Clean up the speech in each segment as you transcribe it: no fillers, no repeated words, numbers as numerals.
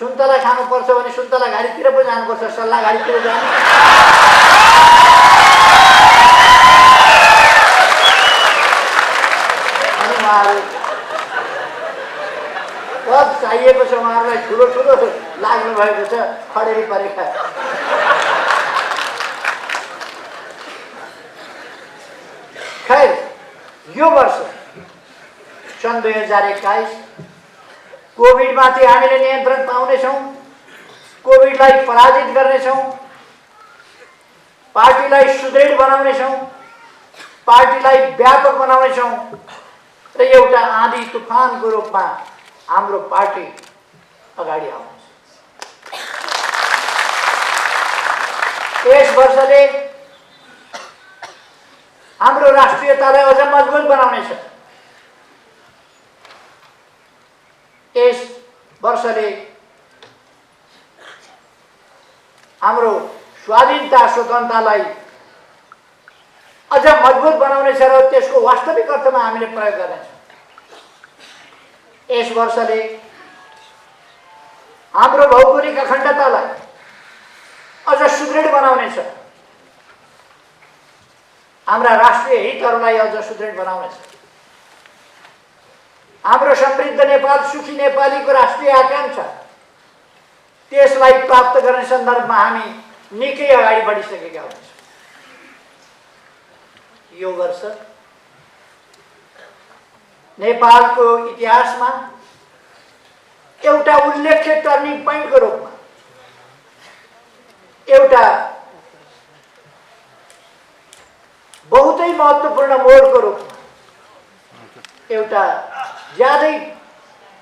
सुन्तला खानुपर्छ भने सुन्तला घारीतिर पो जानुपर्छ, सल्लाह घारीतिर जानु। अनि उहाँहरू पद चाहिएको छ, उहाँहरूलाई ठुलो ठुलो लाग्नु भएको छ, खडेरी परेका। खैर, यो वर्ष सन् 2021 कोभिडमाथि हामीले नियन्त्रण पाउनेछौँ, कोभिडलाई पराजित गर्नेछौँ, पार्टीलाई सुदृढ बनाउनेछौँ, पार्टीलाई व्यापक बनाउनेछौँ र एउटा आँधी तुफानको रूपमा हाम्रो पार्टी अगाडि आउँछ। यस वर्षले हाम्रो राष्ट्रियतालाई अझ मजबुत बनाउनेछ। यस वर्षले हाम्रो स्वाधीनता स्वतन्त्रतालाई अझ मजबुत बनाउनेछ र त्यसको वास्तविक अर्थमा हामीले प्रयोग गर्नेछौँ। यस वर्षले हाम्रो भौगोलिक अखण्डतालाई अझ सुदृढ बनाउनेछ, हाम्रा राष्ट्रिय हितहरूलाई अझ सुदृढ बनाउनेछ। हाम्रो समृद्ध नेपाल, सुखी नेपालीको राष्ट्रिय आकांक्षा, त्यसलाई प्राप्त गर्ने सन्दर्भमा हामी निकै अगाडि बढिसकेका हुन्छौँ। यो वर्ष नेपालको इतिहासमा एउटा उल्लेख्य टर्निङ पोइन्टको रूपमा, एउटा बहुतै महत्त्वपूर्ण मोडको रूपमा, एउटा ज्यादै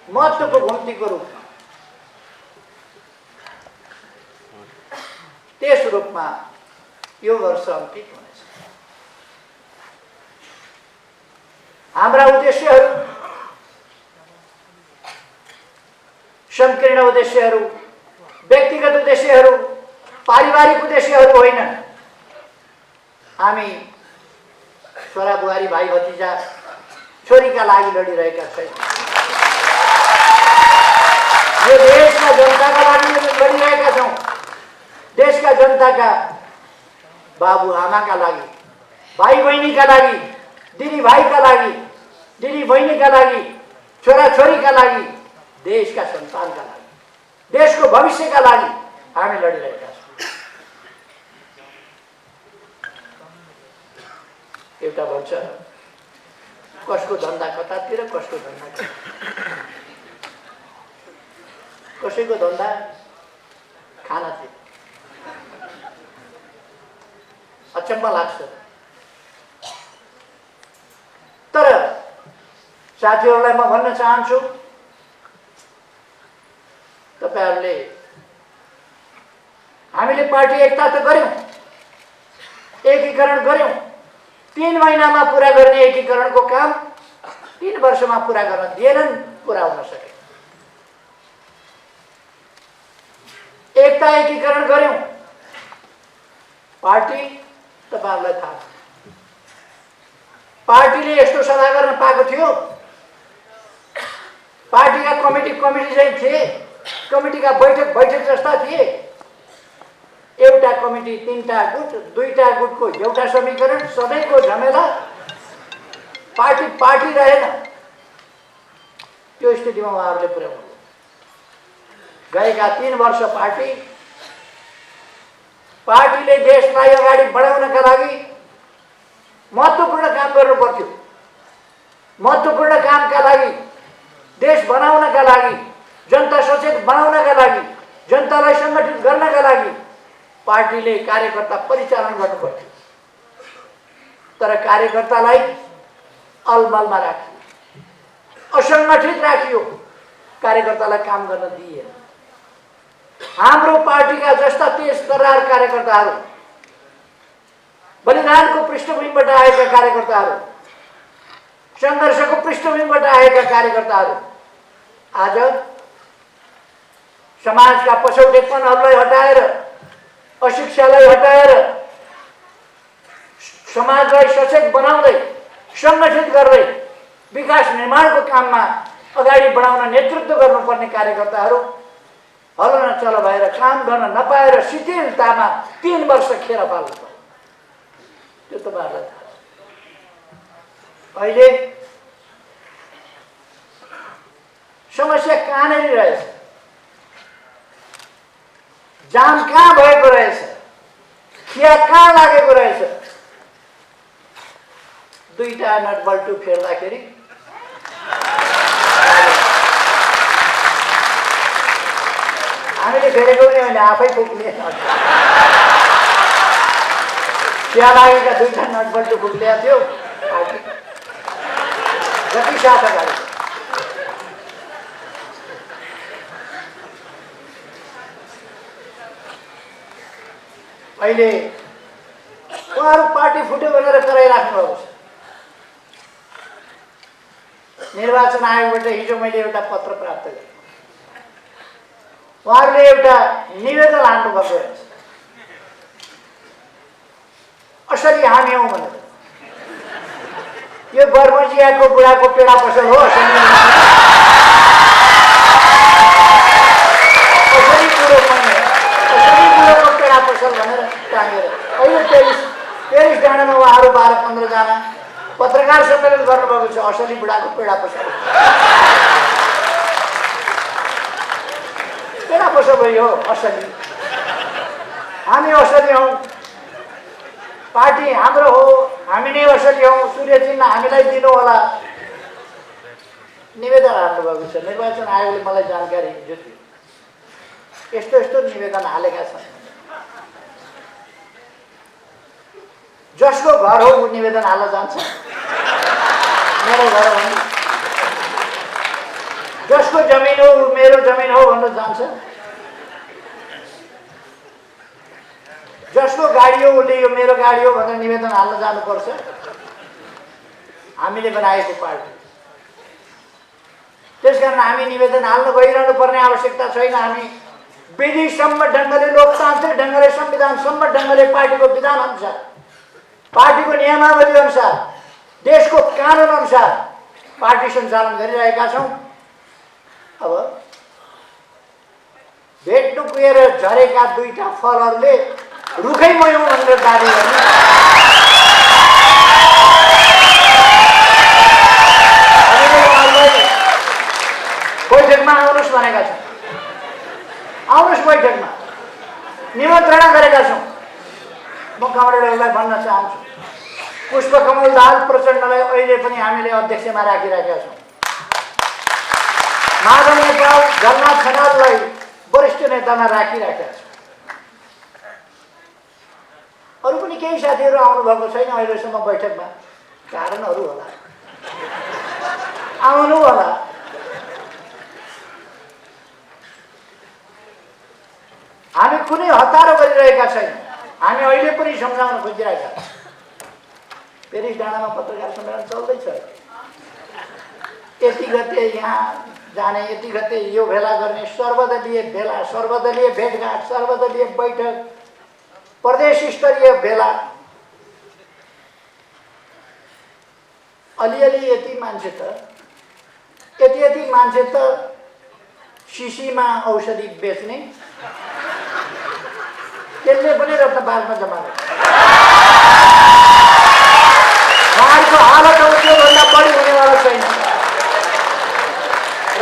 महत्त्वको घुम्तीको रूपमा, त्यस रूपमा यो वर्ष अंकित हुनेछ। हाम्रा उद्देश्यहरू संकीर्ण उद्देश्यहरू, व्यक्तिगत उद्देश्यहरू, पारिवारिक उद्देश्यहरू होइनन्। हामी छोरा बुहारी, भाइ भतिजा, छोरीका लागि लडिरहेका छैनौँ। यो देशका जनताका लागि लडिरहेका छौँ। देशका जनताका बाबु आमाका लागि, भाइ बहिनीका लागि, दिदी भाइका लागि, दिदी बहिनीका लागि, छोरा छोरीका लागि, देशका सन्तानका लागि, देशको भविष्यका लागि हामी लडिरहेका छौँ। एउटा भन्छ कसको धन्दा कतातिर, कसको धन्दा कता, कसैको धन्दा खानातिर। अचम्म लाग्छ। तर साथीहरूलाई म भन्न चाहन्छु, तपाईहरुले हामीले पार्टी एकता त गर्यौं, एकीकरण गर्यौं। 3 महिनामा पूरा गर्ने एकीकरणको काम 3 वर्षमा पूरा गर्न दिएनन्, पूरा हुन सके। एकता एकीकरण गर्यौं। पार्टी तपाईहरुलाई थाहा छ, पार्टीले यस्तो सभा गर्न पाएको थियो। पार्टीका कमिटी चाहिँ थिए, कमिटीका बैठक जस्ता थिए। एउटा कमिटी 3टा गुट, 2टा गुटको एउटा समीकरण, सधैँको झमेला, पार्टी रहेन। त्यो स्थितिमा उहाँहरूले पुर्याउनु गएका 3 वर्ष पार्टीले देशलाई अगाडि बढाउनका लागि महत्त्वपूर्ण काम गर्नु पर्थ्यो। महत्त्वपूर्ण कामका लागि, देश बनाउनका लागि, जनता सचेत बनाउनका लागि, जनतालाई संगठित गर्नका लागि पार्टीले कार्यकर्ता परिचालन गर्नु पर्थ्यो। तर कार्यकर्तालाई अलमलमा राखियो, असंगठित राखियो, कार्यकर्तालाई काम गर्न दिइएन। हाम्रो पार्टीका जस्ता तेज तर्रार कार्यकर्ताहरू, बलिदानको पृष्ठभूमिबाट आएका कार्यकर्ताहरू, संघर्षको पृष्ठभूमिबाट आएका कार्यकर्ताहरू आज समाजका पछौटेपनहरूलाई हटाएर, अशिक्षालाई हटाएर, समाजलाई सचेत बनाउँदै, संगठित गर्दै विकास निर्माणको काममा अगाडि बढाउन नेतृत्व गर्नुपर्ने कार्यकर्ताहरू हलो न चलो भएर काम गर्न नपाएर शिथिलतामा 3 वर्ष खेर पाल्नु पर्यो। त्यो तपाईँहरूलाई थाहा छ। अहिले समस्या कहाँनिर रहेछ, जाम कहाँ भएको रहेछ, खिया कहाँ लागेको रहेछ। 2टा नटबल्टु फेर्दाखेरि हामीले फेरेको पनि होइन, आफै फुक्ने। खिया लागेका 2टा नटबल्टु फुक्लिया थियो। जति साथ अगाडि अहिले उहाँहरू पार्टी फुट्यो भनेर कराइराख्नु भएको छ। निर्वाचन आयोगबाट हिजो मैले एउटा पत्र प्राप्त गरेँ। उहाँहरूले एउटा निवेदन हाल्नुभएको रहेछ, असली हामी हौँ भनेर। यो बर्मजियाको बुढाको पेडा पसल हो, असली बुढोको पेडा पसल भनेर टाँगेर अहिले पेरिस डाँडामा उहाँहरू 12-15 जना पत्रकार सम्मेलन गर्नुभएको छ। असली बुढाको पेडा पसल, पेडा पसल भयो असली। हामी असली हौँ, पार्टी हाम्रो हो, हामी नै असली हौँ, सूर्य चिन्ह हामीलाई दिनु होला निवेदन हाल्नुभएको छ। निर्वाचन आयोगले मलाई जानकारी हिजो दियो, यस्तो यस्तो निवेदन हालेका छन्। जसको घर हो ऊ निवेदन हाल्न जान्छ, मेरो घर हो भने। जसको जमिन हो ऊ मेरो जमिन हो भन्न जान्छ। जसको गाडी हो उसले यो मेरो गाडी हो भनेर निवेदन हाल्न जानुपर्छ। हामीले बनाएको पार्टी, त्यसकारण हामी निवेदन हाल्न गइरहनु पर्ने आवश्यकता छैन। हामी विधिसम्म ढङ्गले, लोकतान्त्रिक ढङ्गले, संविधानसम्म ढङ्गले, पार्टीको विधान अनुसार, पार्टीको नियमावली अनुसार, देशको कानुन अनुसार पार्टी सञ्चालन गरिरहेका छौँ। अब भेट्नु पुगेर झरेका 2टा फलहरूले रुखै मयौँ भनेर दाबी गर्ने। हामीले उहाँहरूलाई बैठकमा आउनुहोस् भनेका छौँ, आउनुहोस् बैठकमा निमन्त्रणा गरेका छौँ। म कमरेडहरूलाई भन्न चाहन्छु, पुष्पकमल दाहाल प्रचण्डलाई अहिले पनि हामीले अध्यक्षमा राखिरहेका छौँ। माधव नेपाल, झलनाथ खनाललाई वरिष्ठ नेतामा राखिरहेका छौँ। अरू पनि केही साथीहरू आउनुभएको छैन अहिलेसम्म बैठकमा, कारणहरू होला, आउनु होला। हामी कुनै हतारो गरिरहेका छैनौँ, हामी अहिले पनि सम्झाउन खोजिरहेका छौँ। पेरिस डाँडामा पत्रकार सम्मेलन चल्दैछ, यति गते यहाँ जाने, यति गते यो भेला गर्ने, सर्वदलीय भेला, सर्वदलीय भेटघाट, सर्वदलीय बैठक, प्रदेश स्तरीय भेला। अलिअलि यति मान्छे त, यति मान्छे त शिशीमा औषधि बेच्ने, त्यसले पनि रत्नबागमा जम्मा गर्छ। उहाँहरूको हालत हो त्योभन्दा बढी हुनेवाला छैन।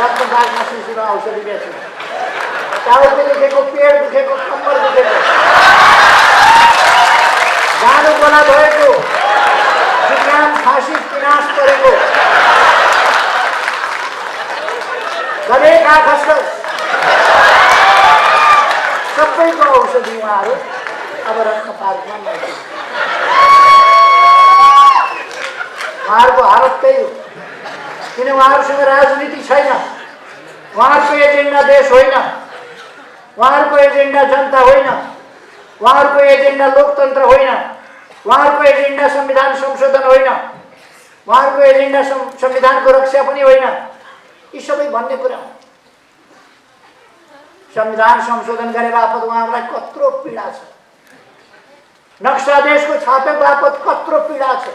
रत्नबागमा शिशीमा औषधि बेच्ने, टाउको दुखेको, पेट दुखेको, कम्मर दुखेको, जानु गोला भएको, जुकाम खाँसी पिनास परेको, गलेका खसखस, सबैको औषधि उहाँहरू अब रत्नबागमा मान्छे। उहाँहरूको हालत त्यही हो, किन उहाँहरूसँग राजनीति छैन। उहाँहरूको एजेन्डा देश होइन, उहाँहरूको एजेन्डा जनता होइन, उहाँहरूको एजेन्डा लोकतन्त्र होइन, उहाँहरूको एजेन्डा संविधान संशोधन होइन, उहाँहरूको एजेन्डा संविधानको रक्षा पनि होइन। यी सबै भन्ने कुरा हो। संविधान संशोधन गरे बापत उहाँहरूलाई कत्रो पीडा छ, नक्सा देशको छापे बापत कत्रो पीडा छ,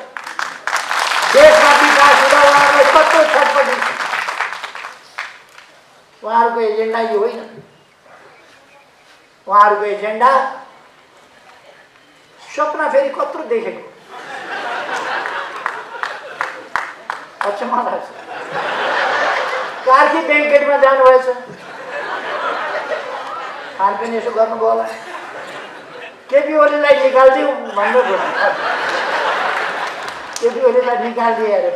देशमा विकास हुँदा उहाँहरूलाई कत्रो छटपटी छ। उहाँहरूको एजेन्डा यो होइन। उहाँहरूको एजेन्डा सपना फेरि कत्रो देखेको अचम्म लाग्छ। कार्की ब्याङ्केटमा जानुभएछ, खानपिन यसो गर्नुभयो होला, केपी ओलीलाई निकालिदिउँ भन्नु घोषणा, केपी ओलीलाई निकालिदिए अरे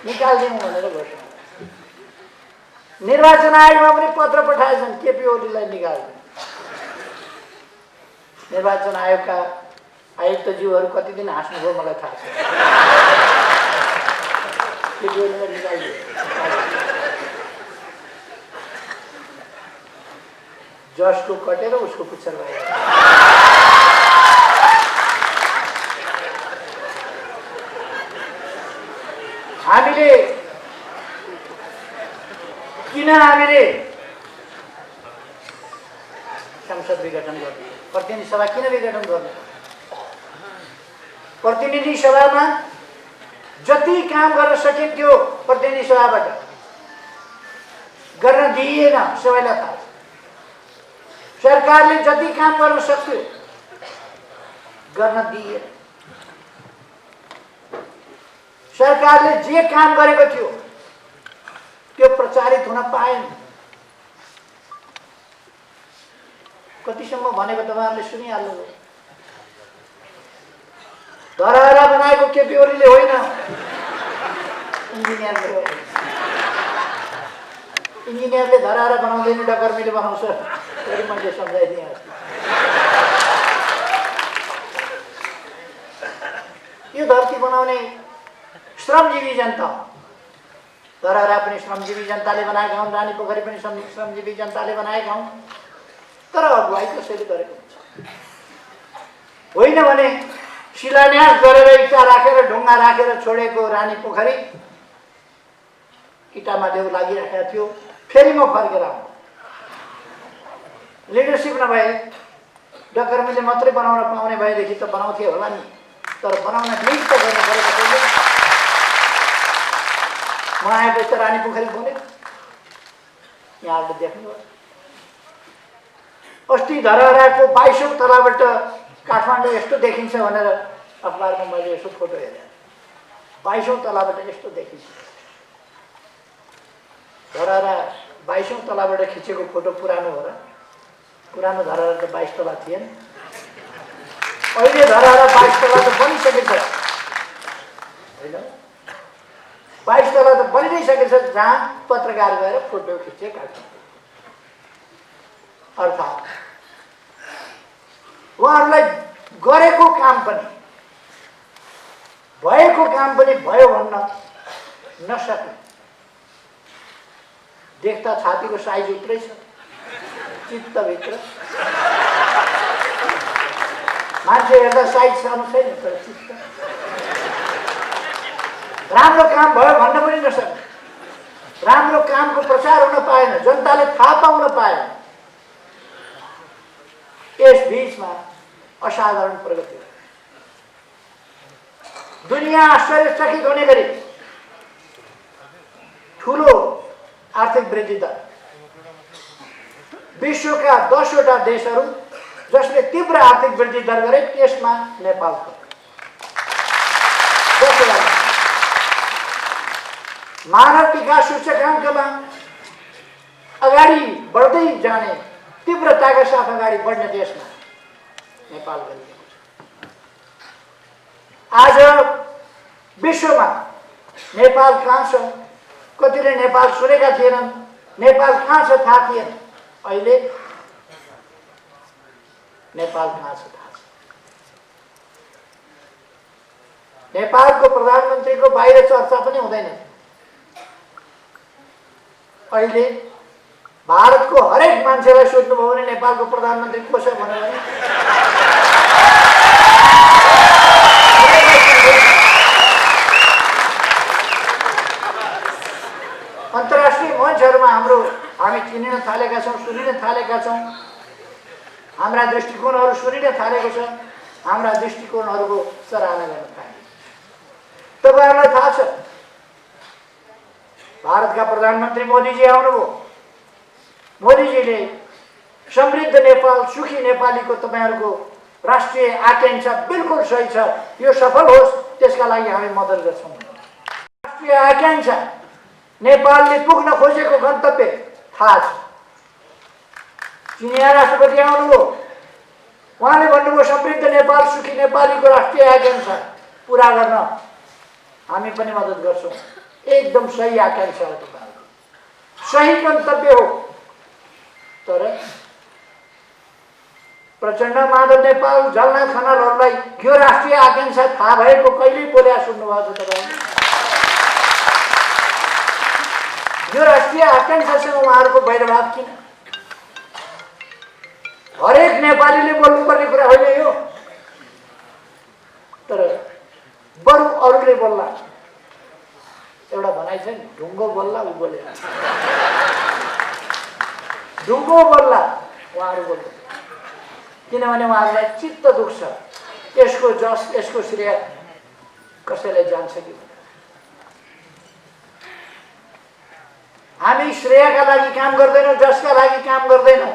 निकालिदिउँ भनेर घोषणा। निर्वाचन आयोगमा पनि पत्र पठाएछन् केपी ओलीलाई निकाल्नु। निर्वाचन आयोगका आयुक्तज्यूहरू कति दिन हाँस्नुभयो मलाई थाहा छ। केपी ओलीलाई निकाल्दियो, जसको कटेर उसको पुच्छर भयो। हामीले संसद विघटन गर्ने, प्रतिनिधि सभा किन विघटन गर्ने? प्रतिनिधि सभामा जति काम गर्न सकिन्थ्यो प्रतिनिधि सभाबाट गर्न दिइएन, सबैलाई थाहा छ। सरकारले जति काम गर्न सक्थ्यो गर्न दिइएन। सरकारले जे काम गरेको थियो त्यो प्रचारित हुन पाएन। कतिसम्म भनेको तपाईँहरूले सुनिहाल्नुभयो। धरहरा बनाएको केपी ओलीले होइन, इन्जिनियरले हो। इन्जिनियरले धरहरा बनाउँदैन, डकर्मीले बनाउँछ। फेरि मैले सम्झाइदिएँ। यो धरती बनाउने श्रमजीवी जनता, धरहरा पनि श्रमजीवी जनताले बनाएका हुन्, रानी पोखरी पनि श्रमजीवी जनताले बनाएका हुन्। तर अगुवाई कसैले गरेको हुन्छ। होइन भने शिलान्यास गरेर इँटा राखेर ढुङ्गा राखेर छोडेको रानी पोखरी इँटामा देउ लागिराखेको थियो। फेरि म फर्केर आउँ। लिडरसिप नभए डकर्मीले मात्रै बनाउन पाउने भएदेखि त बनाउँथे होला नि, तर बनाउन निज त गर्नु परेको छैन। म आएपछि त रानी पोखरी बोले, यहाँहरूले देख्नुभयो। अस्ति धरहराको 22औं तलाबाट काठमाडौँ यस्तो देखिन्छ भनेर अखबारमा मैले यसो फोटो हेरेँ। 22औं तलाबाट यस्तो देखिन्छ। धरहरा 22औं तलाबाट खिचेको फोटो पुरानो हो र? पुरानो धरहरा त 22 तला थिएन। अहिले धरहरा 22 तला त बनिसकेको छ होइन? 22 तला त बनिसकेको छ, जहाँ पत्रकार गएर फोटो खिचे काट्छ। अर्थात् उहाँहरूलाई गरेको काम पनि भएको काम पनि भयो भन्न नसक्ने, देख्दा छातीको साइज उत्रै छ, चित्तभित्र मान्छे हेर्दा साइज सानो छैन, तर चित्त राम्रो काम भयो भन्न पनि नसक्ने, राम्रो कामको प्रचार हुन पाएन, जनताले थाहा पाउन पाएन। यस बीचमा असाधारण प्रगति, दुनिया आश्चर्यचकित होने गरी ठुलो आर्थिक वृद्धि दर, विश्वका 10वटा देशहरू जसले तीव्र आर्थिक वृद्धि दर गरे त्यसमा नेपाल छ। मानव विकास सूचकाङ्कमा अगाडि बढ्दै जाने तीव्रताका साथ अगाडि बढ्ने देशमा नेपाल गरिएको छ। आज विश्वमा नेपाल कहाँ छ? कतिले नेपाल सुनेका थिएनन्, नेपाल कहाँ छ थाहा थिएन। अहिले नेपाल कहाँ छ थाहा छ। नेपालको प्रधानमन्त्रीको बाहिर चर्चा पनि हुँदैन। अहिले भारतको हरेक मान्छेलाई सोध्नुभयो भने नेपालको प्रधानमन्त्री को छ भन्यो भने अन्तर्राष्ट्रिय मञ्चहरूमा हामी चिनिन थालेका छौँ, सुनिन थालेका छौँ। हाम्रा दृष्टिकोणहरू सुनिन थालेको छ, हाम्रा दृष्टिकोणहरूको सराहना गर्न थाले। तपाईँहरूलाई थाहा छ भारतका प्रधानमन्त्री मोदीजी आउनुभयो, मोदीजीले समृद्ध नेपाल सुखी नेपालीको तपाईँहरूको राष्ट्रिय आकांक्षा बिल्कुल सही छ, यो सफल होस् त्यसका लागि हामी मद्दत गर्छौँ। राष्ट्रिय आकांक्षा नेपालले पुग्न खोजेको गन्तव्य थाहा छ। चिनिया राष्ट्रपति आउनुभयो, उहाँले भन्नुभयो समृद्ध नेपाल सुखी नेपालीको राष्ट्रिय आकांक्षा पुरा गर्न हामी पनि मद्दत गर्छौँ। एकदम सही आकांक्षा हो, तपाईँहरूको सही गन्तव्य हो। तर प्रचण्ड माधव नेपाल जल्ना खनालहरूलाई यो राष्ट्रिय आकांक्षा थाहा भएको कहिल्यै बोल्या सुन्नुभएको छ तपाईँ? यो राष्ट्रिय आकांक्षासँग उहाँहरूको वैरभाव किन? हरेक नेपालीले बोल्नुपर्ने कुरा होइन यो, तर बरु अरूले बोल्ला। एउटा भनाइ छ नि, ढुङ्गो बोल्ला ऊ बोले, ढुङ्गो बोल्ला उहाँहरू बोल्छ, किनभने उहाँहरूलाई चित्त दुख्छ यसको जस यसको श्रेय कसैलाई जान्छ कि। हामी श्रेयका लागि काम गर्दैनौँ, जसका लागि काम गर्दैनौँ।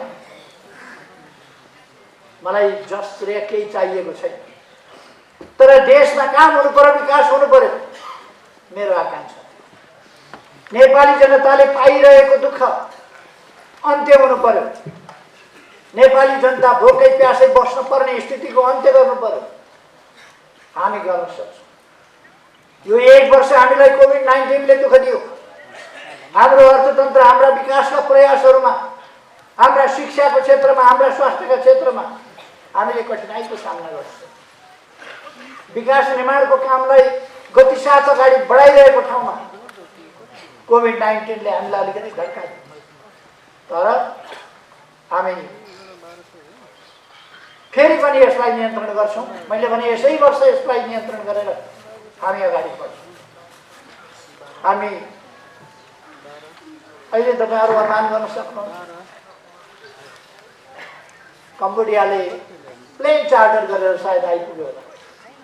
मलाई जस श्रेय केही चाहिएको छैन, तर देशमा काम हुनु पर्यो, विकास हुनु पर्यो, मेरो आकांक्षा। नेपाली जनताले पाइरहेको दुःख अन्त्य हुनु पर्यो। नेपाली जनता भोकै प्यासै बस्न पर्ने स्थितिको अन्त्य गर्नु पर्यो। हामी गर्न सक्छौँ। यो 1 वर्ष हामीलाई कोभिड-19ले दुःख दियो। हाम्रो अर्थतन्त्र, हाम्रा विकासका प्रयासहरूमा, हाम्रा शिक्षाको क्षेत्रमा, हाम्रा स्वास्थ्यका क्षेत्रमा हामीले कठिनाइको सामना गर्छौँ। विकास निर्माणको कामलाई गतिसाथ अगाडि बढाइरहेको ठाउँमा कोभिड-19ले हामीलाई अलिकति धक्का दियो। तर हामी फेरि पनि यसलाई नियन्त्रण गर्छौँ। मैले भने यसै वर्ष यसलाई नियन्त्रण गरेर हामी अगाडि बढ्छौँ। हामी अहिले तपाईँहरू अनुमान गर्न सक्नुहुन्छ, कम्बोडियाले प्लेन चार्टर गरेर सायद आइपुग्यो होला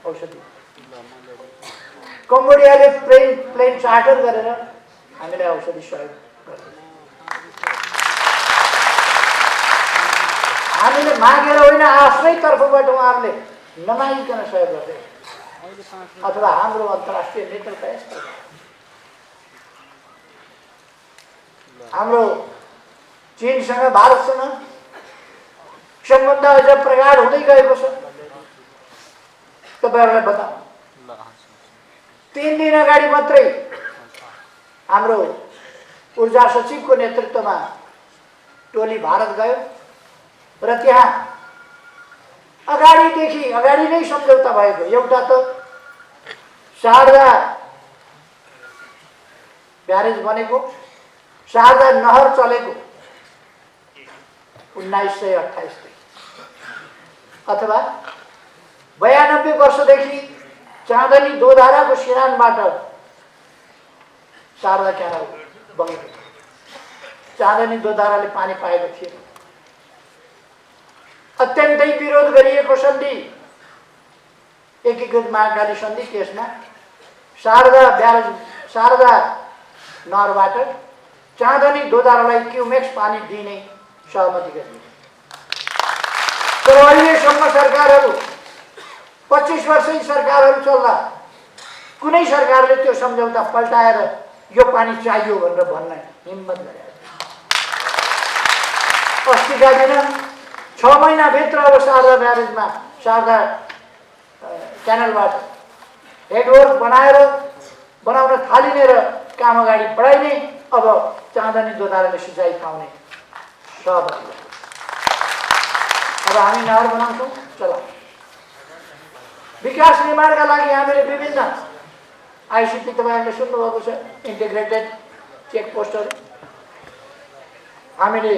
औषधि। कम्बोडियाले प्लेन चार्टर गरेर हामीलाई औषधि सहयोग गर्छ। हामीले मागेर होइन, आफ्नै तर्फबाट उहाँहरूले नमागिकन सहयोग गर्दै, अथवा हाम्रो अन्तर्राष्ट्रिय नेतृत्व यस्तो। हाम्रो चीनसँग, भारतसँग सम्बन्ध अझ प्रगाढ हुँदै गएको छ। तपाईँहरूलाई बताऊ, 3 दिन अगाडि मात्रै हाम्रो ऊर्जा सचिवको नेतृत्वमा टोली भारत गयो र त्यहाँ अगाडि नै सम्झौता भएको। एउटा त शारदा ब्यारेज बनेको, शारदा नहर चलेको 1928 अथवा 92 वर्षदेखि चाँदनी दोधाराको सिरानबाट शारदा क्यानाल बगेको। चाँदनी दोधाराले पानी पाएको थियो। अत्यन्तै विरोध गरिएको सन्धि, एकीकृत महाकाली सन्धि, त्यसमा शारदा नहरबाट चाँदनी दोधारालाई क्युमेक्स पानी दिने सहमति गरियो। तर अहिलेसम्म सरकारहरू 25 वर्षै सरकारहरू चल्दा कुनै सरकारले त्यो सम्झौता पल्टाएर यो पानी चाहियो भनेर भन्न हिम्मत गरेको। अस्तिका दिन 6 महिनाभित्र अब शारदा ब्यारेजमा, शारदा क्यानलबाट हेडवर्क बनाउन थालिने र काम अगाडि बढाइने, अब चाँदनी दोधाराले सिँचाइ पाउने सहमति। अब हामी नहर बनाउँछौँ, चलाऊ। विकास निर्माणका लागि हामीले विभिन्न आइसिटी, तपाईँहरूले सुन्नुभएको छ, इन्टिग्रेटेड चेकपोस्टहरू हामीले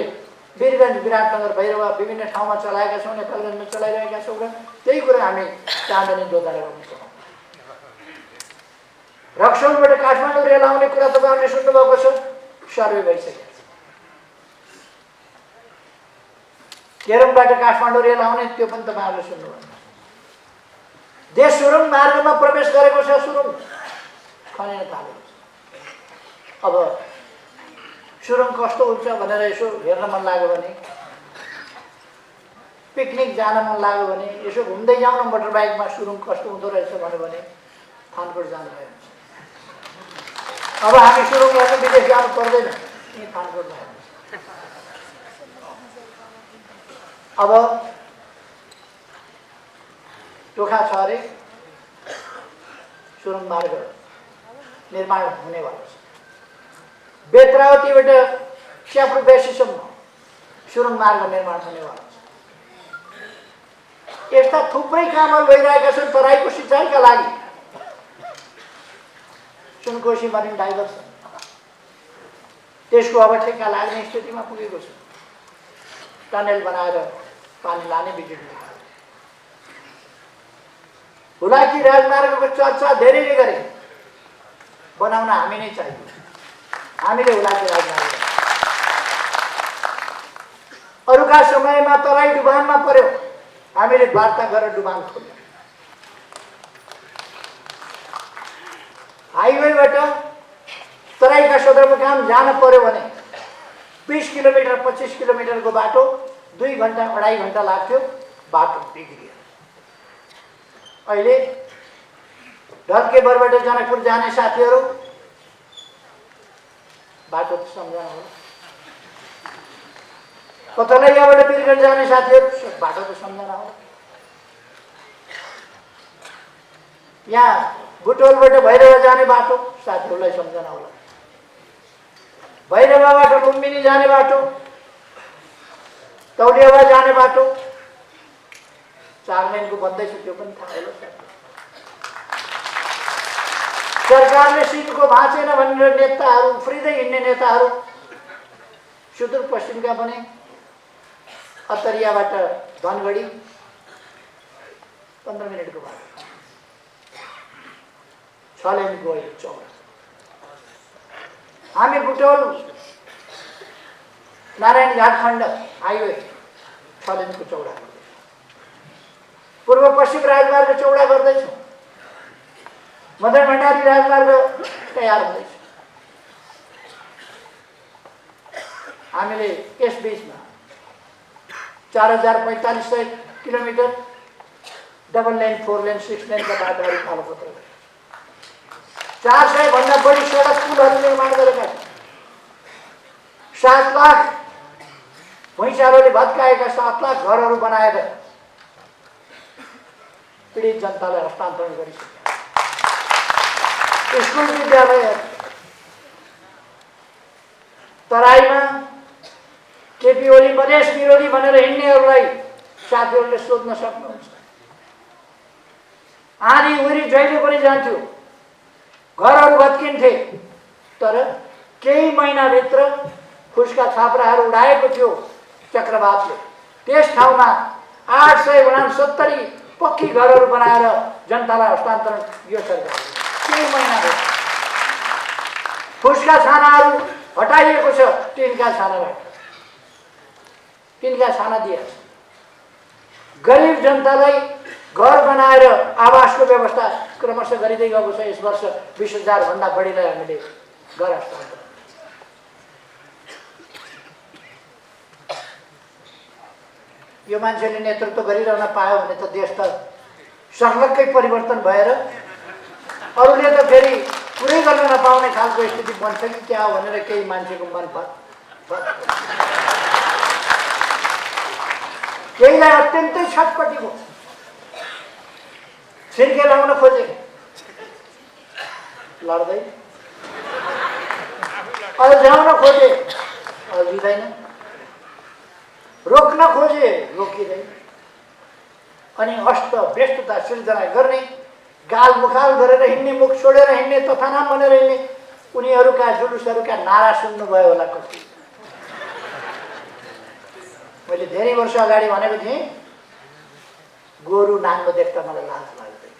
वीरगञ्ज, विराटनगर, भैरवा विभिन्न ठाउँमा चलाएका छौँ, नेपालगञ्जमा चलाइरहेका छौँ र त्यही कुरा हामी चाँदनी दोधारा गर्छौँ। रक्सौलबाट काठमाडौँ रेल आउने कुरा तपाईँहरूले सुन्नुभएको छ, सर्वे भइसकेको छ। केरमबाट काठमाडौँ रेल आउने त्यो पनि तपाईँहरूले सुन्नुभएको छ। देश सुरुङ मार्गमा प्रवेश गरेको छ, सुरुङ खनेर थालेको छ। अब सुरुङ कस्तो हुन्छ भनेर यसो हेर्न मन लाग्यो भने, पिकनिक जान मन लाग्यो भने यसो घुम्दै जाउँ न मोटर बाइकमा सुरुङ कस्तो हुँदो रहेछ भन्यो भने थानकोट जानुभयो। अब हामी सुरुङ हेर्न विदेश जानु पर्दैन, यहीँ थानकोट भयो। अब टोखा छ अरे सुरुङ मार्ग निर्माण हुनेवाला छ। बेत्रावतीबाट च्याप्रो बेसीसम्म सुरुङ मार्ग निर्माण हुनेवाला छ। यस्ता थुप्रै कामहरू भइरहेका छन् तराईको सिँचाइका लागि। सुनकोशी मरिन डाइभर्सन त्यसको अब ठेक्का लाग्ने स्थितिमा पुगेको छ। टनेल बनाएर पानी लाने बिजुली हुलाकी राजमार्गको चर्चा धेरैले गरे। बनाउन हामी नै चाहियो, हामीले हुलाकी राजमार्ग। अरूका समयमा तराई डुबानमा पर्यो, हामीले वार्ता गरेर डुबान खोल्यौँ। हाइवेबाट तराईका सदरमुकाम जान पर्यो भने 20 किलोमिटर 25 किलोमिटरको बाटो 2 घन्टा 2.5 घन्टा लाग्थ्यो। बाटो बिग्रियो। अहिले ढल्केबरबाट जनकपुर जाने साथीहरू बाटो त सम्झना होला। कतलैयाबाट बिरगञ्ज जाने साथीहरू बाटो त सम्झना होला। यहाँ बुटोलबाट भैरवा जाने बाटो साथीहरूलाई सम्झना होला। भैरवाबाट लुम्बिनी जाने बाटो, तौलियावा जाने बाटो 4 लेनको बन्दैछ, त्यो पनि थाहा होला। सरकारले सिटको भाँचेन भनेर नेताहरू उफ्रिँदै हिँड्ने नेताहरू सुदूरपश्चिमका बने। अतरियाबाट धनगढी 15 मिनटको बाटो, 6 लेनको अहिले चौडा। हामी बुटोल नारायण घाट खण्ड हाइवे 6 लेनको चौडा गर्दैछौँ। पूर्व पश्चिम राजमार्ग चौडा गर्दैछौँ। मदन भण्डारी राजमार्ग तयार हुँदैछ। हामीले यस बीचमा 4045 किलोमिटर डबल लेन 4 लेन 6 लेनका बाटोहरू कालोपत्र गरे। 400 भन्दा बढी सडक पुलहरू निर्माण गरेका छन्। 7 लाख भैँचालोले भत्काएका 7 लाख घरहरू बनाएर पीडित जनतालाई हस्तान्तरण गरिसके। स्कुल विद्यालय तराईमा केपी ओली मधेस विरोधी भनेर हिँड्नेहरूलाई साथीहरूले सोध्न सक्नुहुन्छ। आँधी उरी जहिले पनि जान्थ्यो, घरहरू भत्किन्थे, तर केही महिनाभित्र फुसका छाप्राहरू उडाएको थियो चक्रवातले। त्यस ठाउँमा 869 पक्की घरहरू बनाएर जनतालाई हस्तान्तरण यो सरकार केही महिनाभित्र। फुसका छानाहरू हटाइएको छ टिनका छानाबाट, टिनका छाना दिएछ। गरिब जनतालाई घर बनाएर आवासको व्यवस्था क्रमशः गरिँदै गएको छ। यस वर्ष 20,000 भन्दा बढीलाई हामीले घर हस्तान्तरण। यो मान्छेले नेतृत्व गरिरहन पायो भने त देश त सर्लक्कै परिवर्तन भएर अरूले त फेरि पुरै गर्न नपाउने खालको स्थिति बन्छ कि क्या हो भनेर केही मान्छेको मन केहीलाई अत्यन्तै छटपटी भयो। छिर्के लाउन खोजे, लड्दै। अल्झाउन खोजे, अल्झिँदैन। रोक्न खोजे, रोकिँदैन। अनि अस्त व्यस्तता सिर्जना गर्ने, गाल मुखाल गरेर हिँड्ने, मुख छोडेर हिँड्ने, तथानाम भनेर हिँड्ने उनीहरूका जुलुसहरूका नारा सुन्नुभयो होला कति। मैले धेरै वर्ष अगाडि भनेको थिएँ, गोरु नाङ्गो देख्दा मलाई लाज लाग्दैन।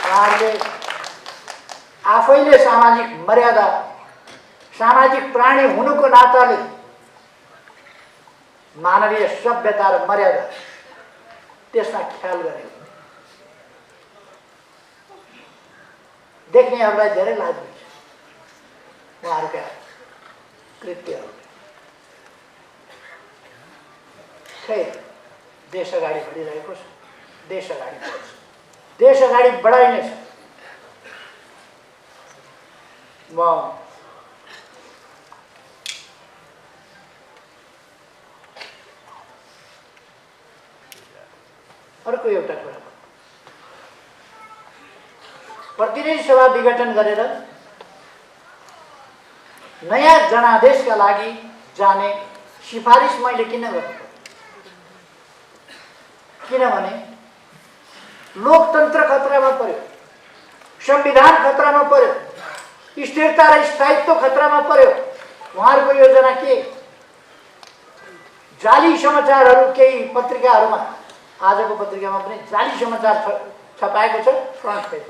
उहाँहरूले आफैले सामाजिक मर्यादा, सामाजिक प्राणी हुनुको नाताले मानवीय सभ्यता र मर्यादा त्यसमा ख्याल गरे। देख्नेहरूलाई धेरै लाज हुन्छ। उहाँहरूका कृत्यहरू। खै देश अगाडि बढिरहेको छ, देश अगाडि बढ्छ, देश अगाडि बढाइनेछ। म अर्को एउटा कुरा, प्रतिनिधि सभा विघटन गरेर नयाँ जनादेशका लागि जाने सिफारिस मैले किन गर्नु? किनभने लोकतन्त्र खतरामा पर्यो, संविधान खतरामा पर्यो, स्थिरता र स्थायित्व खतरामा पर्यो। उहाँहरूको योजना के? जाली समाचारहरू केही पत्रिकाहरूमा, आजको पत्रिकामा पनि जाली समाचार छपाएको छ, फ्रन्ट पेज।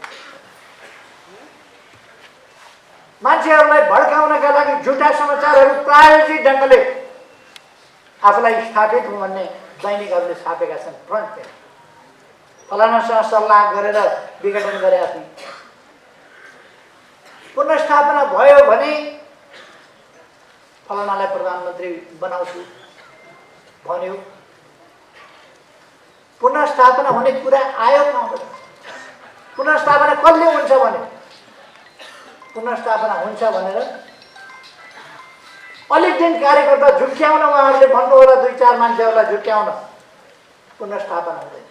मान्छेहरूलाई भड्काउनका लागि झुटा समाचारहरू प्रायोजित ढङ्गले आफूलाई स्थापित हुँ भन्ने दैनिकहरूले छापेका छन्, फ्रन्ट पेज। फलानासँग सल्लाह गरेर विघटन गरेका थिए। पुनर्स्थापना भयो भने फलानालाई प्रधानमन्त्री बनाउँछु भन्यो। पुनर्स्थापना हुने कुरा आयो कहाँबाट? पुनर्स्थापना कसले हुन्छ भने पुनर्स्थापना हुन्छ भनेर अलिक दिन कार्यकर्ता झुक्क्याउन उहाँहरूले भन्नु होला, 2-4 मान्छेहरूलाई झुक्क्याउन, पुनर्स्थापना हुँदैन।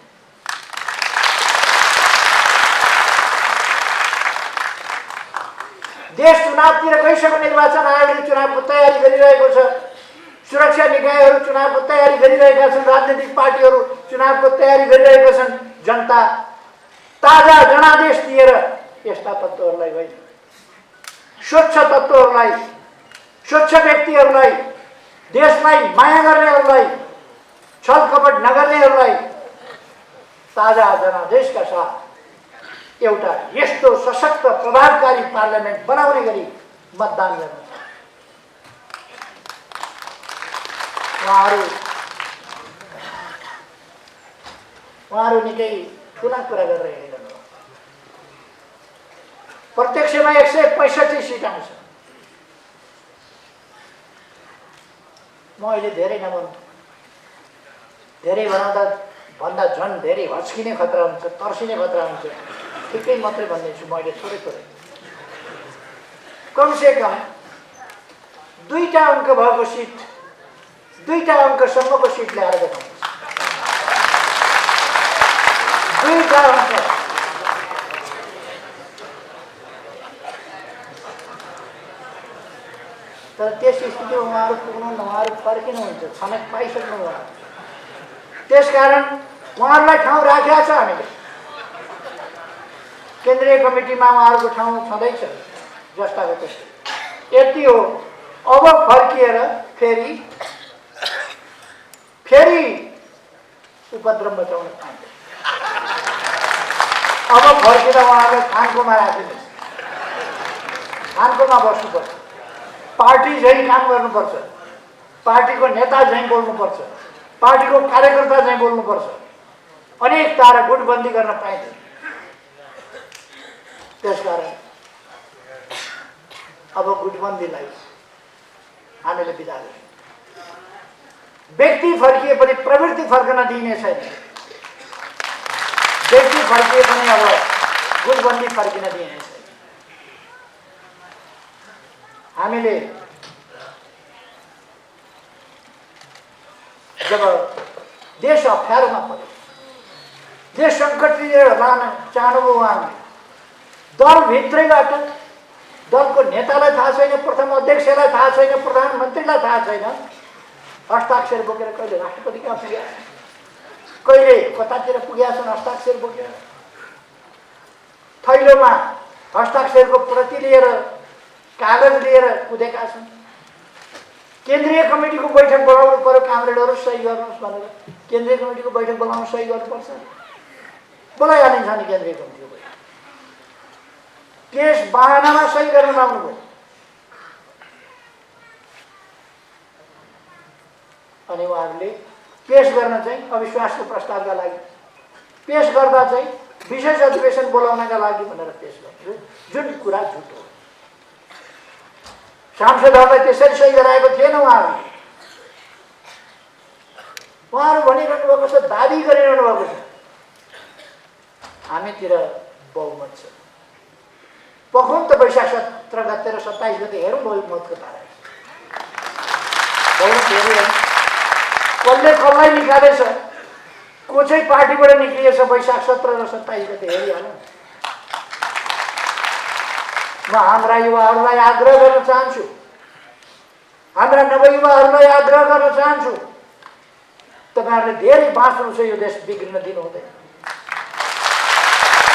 देश चुनावतिर गइसक्यो, निर्वाचन आयोगले चुनावको तयारी गरिरहेको छ, सुरक्षा निकायहरू चुनावको तयारी गरिरहेका छन्, राजनीतिक पार्टीहरू चुनावको तयारी गरिरहेका छन्। जनता ताजा जनादेश दिएर यस्ता तत्त्वहरूलाई गई, स्वच्छ तत्त्वहरूलाई, स्वच्छ व्यक्तिहरूलाई, देशलाई माया गर्नेहरूलाई, छलकपट नगर्नेहरूलाई ताजा जनादेशका साथ एउटा यस्तो सशक्त प्रभावकारी पार्लियामेन्ट बनाउने गरी मतदान गर्नु। उहाँहरू निकै ठुला कुरा गरेर हिँडिरहनु। प्रत्यक्षमा 165 सिट आउँछ। म अहिले धेरै नभन्नु, धेरै भन्दा झन् धेरै हच्किने खतरा हुन्छ, तर्सिने खतरा हुन्छ। ठिकै मात्रै भन्दैछु मैले, थोरै थोरै। कमसेकम 2टा अङ्क भएको सिट, 2टा अङ्कसम्मको सिट ल्याएर देखाउनु। 2टा अङ्क। तर त्यस स्थितिमा उहाँहरू पुग्नु, उहाँहरू फर्किनुहुन्छ, छनक पाइसक्नु भयो। त्यसकारण उहाँहरूलाई ठाउँ राखेका छ हामीले। केन्द्रीय कमिटीमा उहाँहरूको ठाउँ छँदैछ जस्ताको त्यस्तै। यति हो। अब फर्किएर फेरि उपद्रव बचाउन पाइन्छ। अब फर्केर उहाँहरूले खानकोमा राखिदिन्छ, खानकोमा बस्नुपर्छ, पार्टी झैँ काम गर्नुपर्छ, पार्टीको नेता झैँ बोल्नुपर्छ, पार्टीको कार्यकर्ता झैँ बोल्नुपर्छ। अनेक तारा गुटबन्दी गर्न पाइन्छ। त्यसकारण अब गुटबन्दीलाई हामीले बिदा गर्यौँ। व्यक्ति फर्किए पनि प्रवृत्ति फर्कन दिइने छैन। व्यक्ति फर्किए पनि अब गुटबन्दी फर्किन दिइने छैन। हामीले जब देश अप्ठ्यारोमा पर्यो, देश सङ्कटतिर लान चाहनुभयो उहाँले, दलभित्रैबाट दलको नेतालाई थाहा छैन, प्रथम अध्यक्षलाई थाहा छैन, प्रधानमन्त्रीलाई थाहा छैन, हस्ताक्षर बोकेर कहिले राष्ट्रपति कहाँ पुगे, कहिले कतातिर पुगेका छन् हस्ताक्षर बोकेर, थैलोमा हस्ताक्षरको प्रति लिएर, कागज लिएर कुदेका छन्। केन्द्रीय कमिटीको बैठक बोलाउनु पर्यो, कामरेडहरू सही गर्नुहोस् भनेर केन्द्रीय कमिटीको बैठक बोलाउनु सही गर्नुपर्छ। बोलाइहालिन्छ नि केन्द्रीय कमिटीको बैठक। त्यस बहानामा सही गर्न लाउनुभयो। अनि उहाँहरूले पेश गर्न चाहिँ अविश्वासको प्रस्तावका लागि पेश गर्दा चाहिँ विशेष अधिवेशन बोलाउनका लागि भनेर पेश गर्नु, जुन कुरा झुटो हो। सांसदहरूलाई त्यसरी सही गराएको थिएन। उहाँहरू भनिरहनु भएको छ, दाबी गरिरहनु भएको छ हामीतिर बहुमत छ। पखौँ त वैशाख 17 गते र 27 गते हेरौँ बहुमतको तारा। बहुमत हेरिरहनु कसले कसलाई निकालेछ, को चाहिँ पार्टीबाट निक्लिएछ वैशाख 17 र 27 गते हेरिहालौँ। म हाम्रा युवाहरूलाई आग्रह गर्न चाहन्छु, हाम्रा नवयुवाहरूलाई आग्रह गर्न चाहन्छु, तपाईहरुले धेरै बाँच्नु छ, यो देश बिग्रिन दिनु हुँदैन।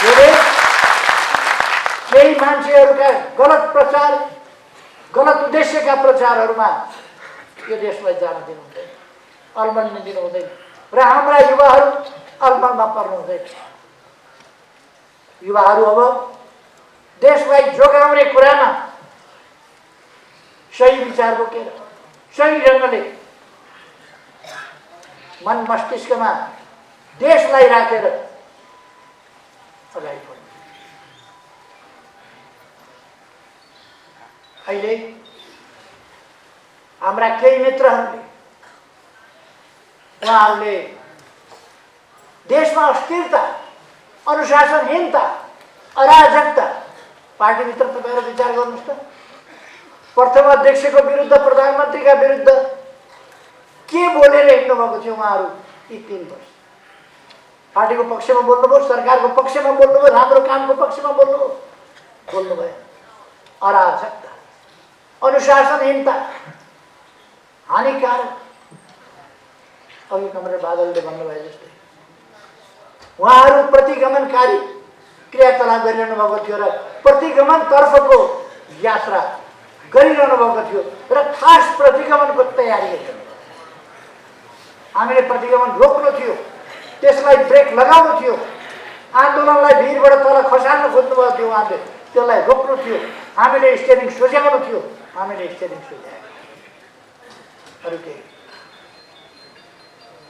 यो देश केही मान्छेहरूका गलत प्रचार, गलत उद्देश्यका प्रचारहरूमा यो देशलाई जान दिनु हुँदैन, अलमल्न दिनु हुँदैन र हाम्रा युवाहरू अलमलमा पर्नु हुँदैन। युवाहरू अब देशलाई जोगाउने कुरामा सही विचार बोकेर सही ढङ्गले मन मस्तिष्कमा देशलाई राखेर अगाडि बढ्नु। अहिले हाम्रा केही मित्रहरूले उहाँहरूले देशमा अस्थिरता, अनुशासनहीनता, अराजकता, पार्टीभित्र तपाईहरु विचार गर्नुस् त, प्रथम अध्यक्षको विरुद्ध, प्रधानमन्त्रीका विरुद्ध के बोलेर हिँड्नु भएको थियो उहाँहरू यी 3 वर्ष? पार्टीको पक्षमा बोल्नुभयो, सरकारको पक्षमा बोल्नुभयो, राम्रो कामको पक्षमा बोल्नुभयो। अराजकता, अनुशासनहीनता, हानिकारक। अघि कमरेड बादलले भन्नुभयो जस्तै उहाँहरू प्रतिगमनकारी क्रियाकलाप गरिरहनु भएको थियो र प्रतिगमन तर्फको यात्रा गरिरहनु भएको थियो र खास प्रतिगमनको तयारी गरिरहनु। हामीले प्रतिगमन रोक्नु थियो, त्यसलाई ब्रेक लगाउनु थियो, आन्दोलनलाई भिरबाट तल खसाल्न खोज्नु भएको थियो उहाँले, त्यसलाई रोक्नु थियो। हामीले स्टेरिङ सोझ्याउनु थियो, हामीले स्टेरिङ सोझ्याएँ। अरू केही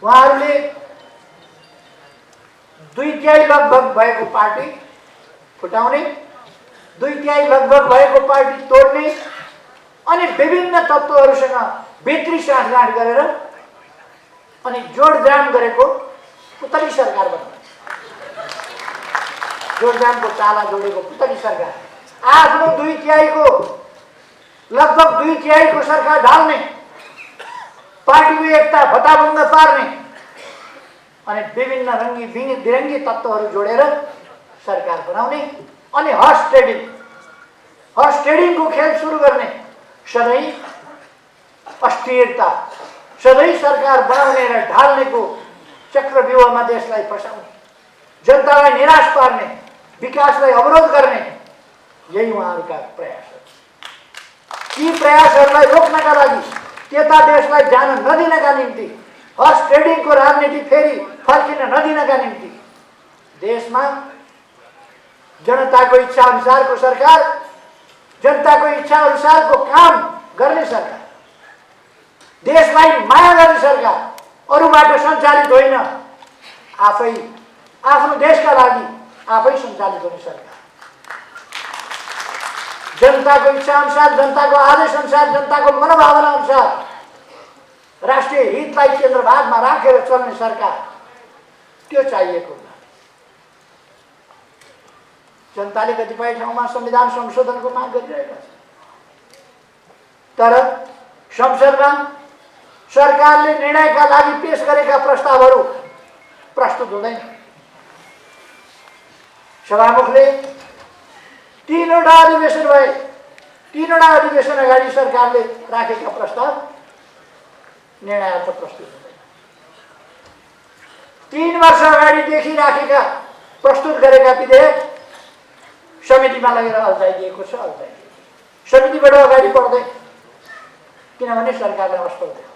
उहाँहरूले 2/3 लगभग भएको पार्टी फुटाउने, 2/3 लगभग भएको पार्टी तोड्ने अनि विभिन्न तत्त्वहरूसँग भित्री साँठगाँठ गरेर अनि जोडजाम गरेको पुतली सरकार बनाउने। जोडजामको चाला जोडेको पुतली सरकार, आफ्नो 2/3 लगभग 2/3 सरकार ढाल्ने, पार्टीको एकता भताभङ्ग पार्ने अनि विभिन्न रङ्गी बिरङ्गी तत्त्वहरू जोडेर सरकार बनाउने अनि हर्स ट्रेडिङको खेल सुरु गर्ने, सधैँ अस्थिरता, सधैँ सरकार बनाउने र ढाल्नेको चक्रव्यूहमा देशलाई फसाउने, जनतालाई निराश पार्ने, विकासलाई अवरोध गर्ने, यही उहाँहरूका प्रयास हो। यी प्रयासहरूलाई रोक्नका लागि, त्यता देशलाई जान नदिनका निम्ति, हर्स ट्रेडिङको राजनीति फेरि फर्किन नदिनका निम्ति देशमा जनताको इच्छा अनुसारको सरकार, जनताको इच्छा अनुसारको काम गर्ने सरकार, देशलाई माया गर्ने सरकार, अरूबाट सञ्चालित होइन, आफै आफ्नो देशका लागि आफै सञ्चालित हुने सरकार, जनताको इच्छा अनुसार, जनताको आदेश अनुसार, जनताको मनोभावना अनुसार राष्ट्रिय हितलाई केन्द्रभागमा राखेर चल्ने सरकार, त्यो चाहिएको होला। जनताले कतिपय ठाउँमा संविधान संशोधनको माग गरिरहेका छन्, तर संसदमा सरकारले निर्णयका लागि पेश गरेका प्रस्तावहरू प्रस्तुत हुँदैन। सभामुखले 3वटा अधिवेशन भए, 3वटा अधिवेशन अगाडि सरकारले राखेका प्रस्ताव निर्णयार्थ प्रस्तुत हुँदैन। 3 वर्ष अगाडिदेखि राखेका प्रस्तुत गरेका विधेयक समितिमा लगेर अल्झाइदिएको छ, समितिबाट अगाडि बढ्दैन, किनभने सरकारलाई असफल थियो।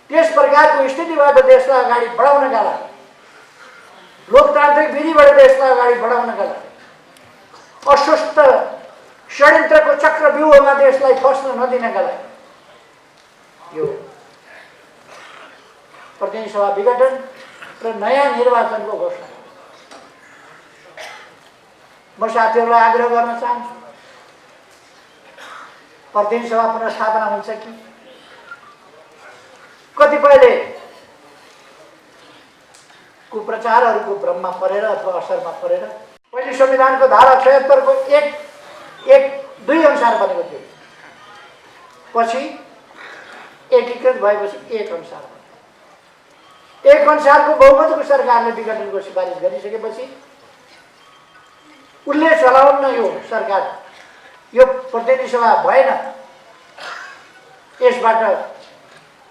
त्यस प्रकारको स्थितिबाट देशलाई अगाडि बढाउनका लागि, लोकतान्त्रिक विधिबाट देशलाई अगाडि बढाउनका लागि, अस्वस्थ षड्यन्त्रको चक्रव्यूहमा देशलाई फस्न नदिनका लागि यो प्रतिनिधि सभा विघटन र नयाँ निर्वाचनको घोषणा। म साथीहरूलाई आग्रह गर्न चाहन्छु, प्रतिनिधि सभा पुनर्स्थापना हुन्छ कि कतिपयले कुप्रचारहरूको भ्रममा परेर अथवा असरमा परेर पहिले संविधानको धारा 76 को एक 2 अनुसार बनेको थियो, पछि एकीकृत भएपछि 1 अनुसार बन्यो। 1 अनुसारको बहुमतको सरकारले विघटनको सिफारिस गरिसकेपछि उसले चलाउन यो सरकार, यो प्रतिनिधि सभा भएन, यसबाट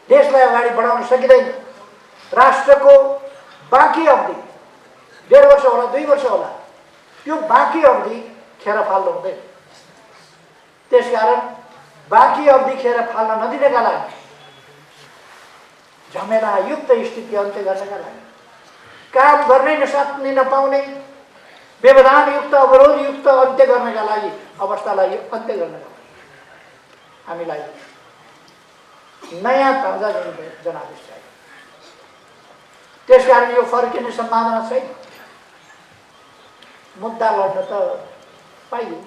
देशलाई अगाडि बढाउन सकिँदैन। राष्ट्रको बाँकी अवधि 1.5 वर्ष होला, 2 वर्ष होला, त्यो बाँकी अवधि खेर फाल्नु हुँदैन। त्यसकारण बाँकी अवधि खेर फाल्न नदिनका लागि, झमेलायुक्त स्थिति अन्त्य गर्नका लागि, काम गर्नै नसक्ने नपाउने व्यवधानयुक्त अवरोधयुक्त अन्त्य गर्नका लागि, अवस्थालाई अन्त्य गर्नका लागि हामीलाई नयाँ ताजा जनादेश चाहियो। त्यसकारण यो फर्किने सम्भावना छैन। मुद्दा लड्न त पाइयो,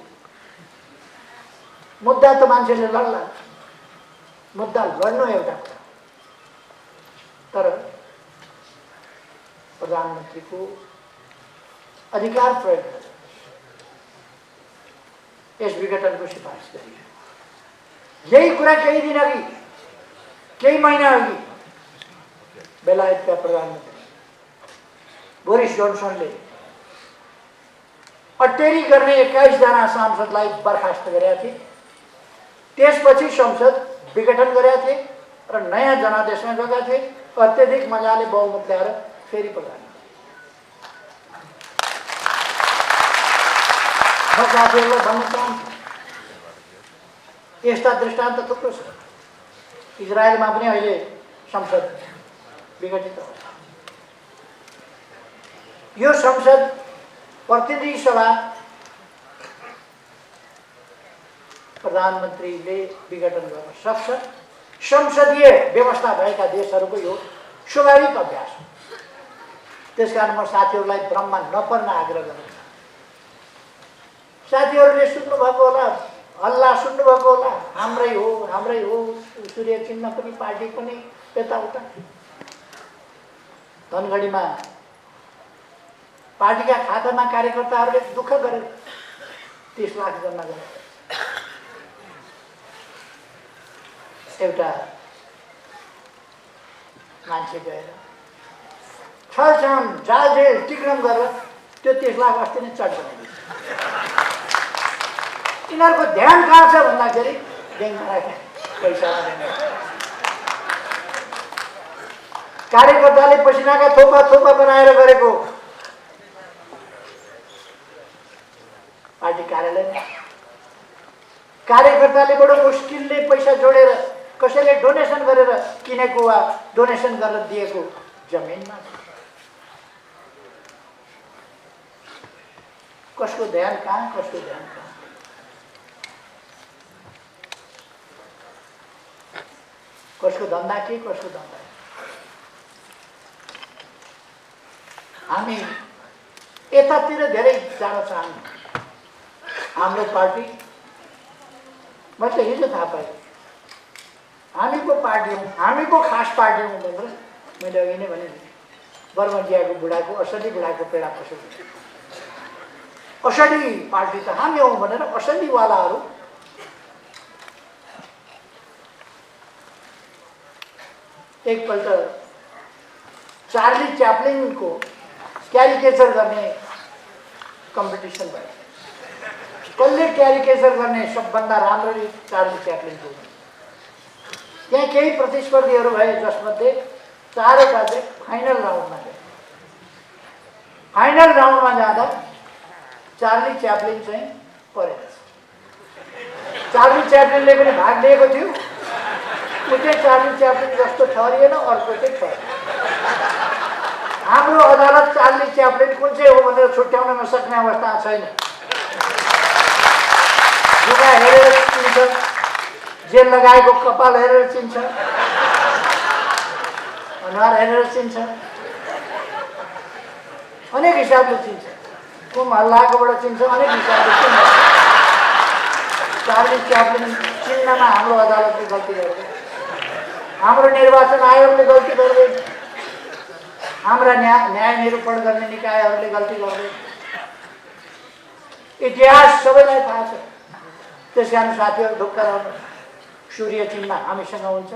मुद्दा त मान्छेले लड्ला, मुद्दा लड्नु एउटा कुरा, तर प्रधानमन्त्रीको अधिकार प्रयोग गरेर यस विघटनको सिफारिस गरियो। यही कुरा केही दिन अघि, केही महिना अघि बेलायतका प्रधानमन्त्री बोरिस जोन्सनले अटेरी गर्ने 21 जना सांसदलाई बर्खास्त गरेका थिए। त्यसपछि संसद विघटन गरेका थिए र नयाँ जनादेशमा गएका थिए। अत्यधिक मजाले बहुमत ल्याएर फेरि प्रधानमन्त्री। म साथीहरूलाई भन्न चाहन्छु, यस्ता दृष्टान्त थुप्रो छ। इजरायलमा पनि अहिले संसद विघटित हो। यो संसद प्रतिनिधि सभा प्रधानमन्त्रीले विघटन गर्न सक्छ। संसदीय व्यवस्था भएका देशहरूको यो स्वाभाविक अभ्यास हो। त्यसकारण म साथीहरूलाई भ्रममा नपर्न आग्रह गर्छु। साथीहरूले सुन्नुभएको होला, हल्ला सुन्नुभएको होला, हाम्रै हो, सूर्य चिन्ह पनि पार्टी पनि यताउता। धनगढीमा पार्टीका खातामा कार्यकर्ताहरूले दुःख गरे, 30 लाख जम्मा गरे। एउटा मान्छे गएर छलछाम जालझेल टिक्रम गरेर त्यो 30 लाख अस्ति नै चट बनाइदिन्छ। यिनीहरूको ध्यान कहाँ छ भन्दाखेरि ब्याङ्कमा राखे पैसा कार्यकर्ताले पसिनाका थोपा थोपा बनाएर गरेको पार्टी कार्यालयमा कार्यकर्ताले बडो मुस्किलले पैसा जोडेर कसैले डोनेसन गरेर किनेको वा डोनेसन गरेर दिएको जमिनमा कसको ध्यान कहाँ, कसको ध्यान कहाँ। कसको धन्दा के, कसको धन्दा। हामी यतातिर धेरै जान चाहन्छु। हाम्रो पार्टी, मैले हिजो थाहा पाएँ, हामीको पार्टी हौँ, हामीको खास पार्टी हौँ भनेर मैले अघि नै भने बर्मजियाको बुढाको, असली बुढाको पेडा पसेको असली पार्टी त हामी हौँ भनेर असलीवालाहरू एकपल्ट चार्ली च्याप्लिनको क्यारिकेचर गर्ने कम्पिटिसन भयो। कसले क्यारिकेचर गर्ने सबभन्दा राम्ररी चार्ली च्याप्लिनको। त्यहाँ केही प्रतिस्पर्धीहरू भए जसमध्ये 4वटा चाहिँ फाइनल राउन्डमा गए। फाइनल राउन्डमा जाँदा चार्ली च्याप्लिन चाहिँ परेछ। चार्ली च्याप्लिनले पनि भाग लिएको थियो। उतै चार्ली च्याप्लिन जस्तो ठहरिएन, अर्को चाहिँ ठहरियो। हाम्रो अदालत चार्ली च्याप्लिन कुन चाहिँ हो भनेर छुट्याउन नसक्ने अवस्था छैन। लुगा हेरेर चिन्छ, जेल लगाएको कपाल हेरेर चिन्छ, अनुहार हेरेर चिन्छ, अनेक हिसाबले चिन्छ। कुम हल्लाकोबाट चिन्छ, अनेक हिसाबले चिन्छ। चार्ली च्याप्लिन चिन्हमा हाम्रो अदालतले गल्ती गर्दैन, हाम्रो निर्वाचन आयोगले गल्ती गर्दैन, हाम्रा न्याय निरूपण गर्ने निकायहरूले गल्ती गर्दैन। इतिहास सबैलाई थाहा छ। त्यस कारण साथीहरू ढुक्क रहनु, सूर्य चिन्ह हामीसँग हुन्छ।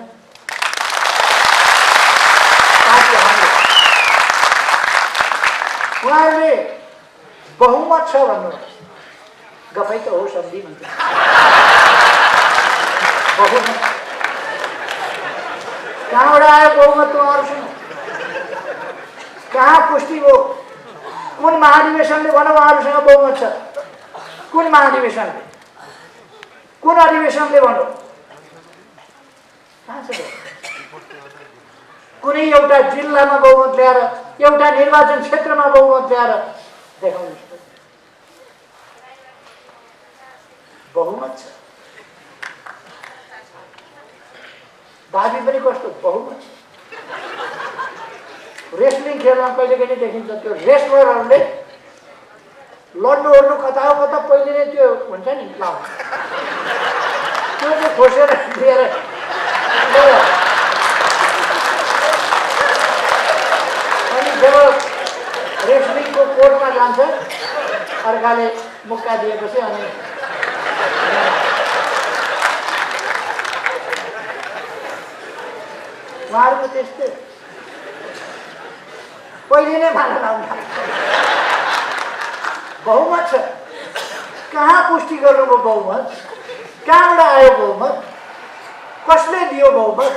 उहाँहरूले बहुमत छ भन्नु गफै त हो, सम्झी भन्छ। बहुमत कहाँबाट आयो बहुमत उहाँहरूसँग? कहाँ पुष्टि हो? कुन महाधिवेशनले भनौँ उहाँहरूसँग बहुमत छ? कुन महाधिवेशनले, कुन अधिवेशनले भनौँ? कहाँ छ? कुनै एउटा जिल्लामा बहुमत ल्याएर, एउटा निर्वाचन क्षेत्रमा बहुमत ल्याएर देखाउनुहोस्। बहुमत छ। दाबी पनि कस्तो बहुमत छ। रेस्लिङ खेलमा कहिले कहिले देखिन्छ त्यो रेस्लरहरूले लड्नु ओर्नु कता हो कता पहिले नै त्यो हुन्छ नि लाउ, त्यो चाहिँ खोसेर लिएर अनि जब रेस्लिङको कोर्टमा जान्छ अर्काले मुक्का दिएपछि अनि उहाँहरूको त्यस्तै पहिले नै माला लाउनु बहुमत छ। कहाँ पुष्टि गर्नुभयो बहुमत? कहाँबाट आयो बहुमत? कसले दियो बहुमत?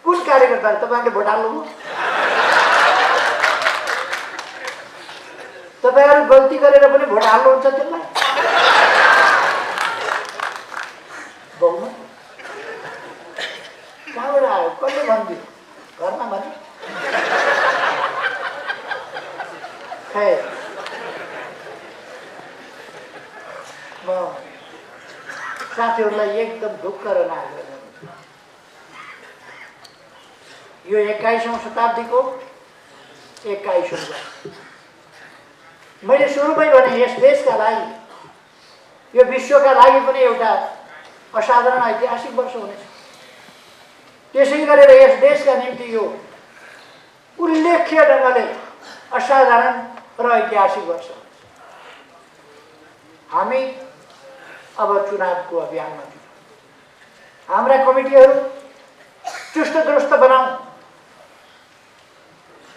कुन कार्यकर्ताले? तपाईँहरूले भोट हाल्नुभयो? तपाईँहरू गल्ती गरेर पनि भोट हाल्नुहुन्छ त्यसलाई? बहुमत कहाँबाट आयो? कसले भनिदियो? घरमा भने खैर म साथीहरूलाई एकदम ढुक्क रहन आग्रह गर्छु। यो 21औं शताब्दीको 21औं वर्ष। मैले सुरुमै भने यस देशका लागि, यो विश्वका लागि पनि एउटा असाधारण ऐतिहासिक वर्ष हुनेछ। त्यसै गरेर यस देशका निम्ति यो उल्लेख्य ढङ्गले असाधारण र ऐतिहासिक वर्ष। हामी अब चुनावको अभियानमा छौँ। हाम्रा कमिटीहरू चुस्त दुरुस्त बनाऊ।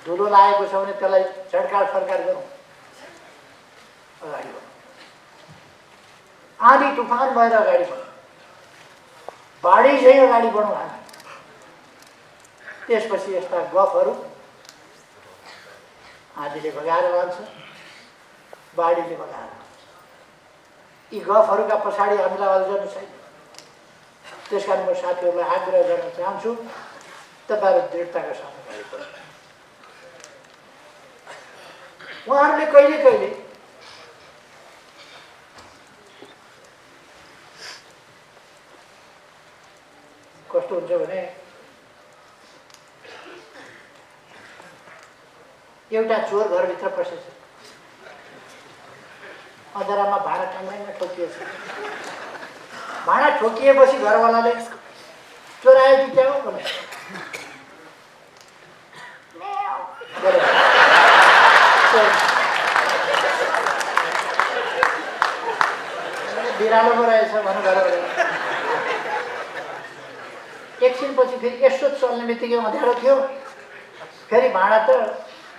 धुलो लागेको छ भने त्यसलाई झड्काल फर्काल गरौँ, अगाडि बढौँ। आँधी तुफान भएर अगाडि बढौँ, बाढी झैँ अगाडि बढौँ हामी। त्यसपछि यस्ता गफहरू आँधीले बगाएर लान्छ, बाढीले बगाएर लान्छ। यी गफहरूका पछाडि हामीलाई अल्झनु छैन। त्यस कारण म साथीहरूलाई आग्रह गर्न चाहन्छु, तपाईँहरू दृढताका साथ अगाडि बढ्नु। उहाँहरूले कहिले कहिले कस्तो हुन्छ भने एउटा चोर घरभित्र पसेछ, अँधेरामा भाँडा टाङ्गैमा ठोकिएछ। भाँडा ठोकिएपछि घरवालाले चोरायो कि क्या हो भने बिरालो पो रहेछ भन्नु घरवाला। एकछिनपछि फेरि यसो चल्ने बित्तिकै अँध्यारो थियो, फेरि भाँडा त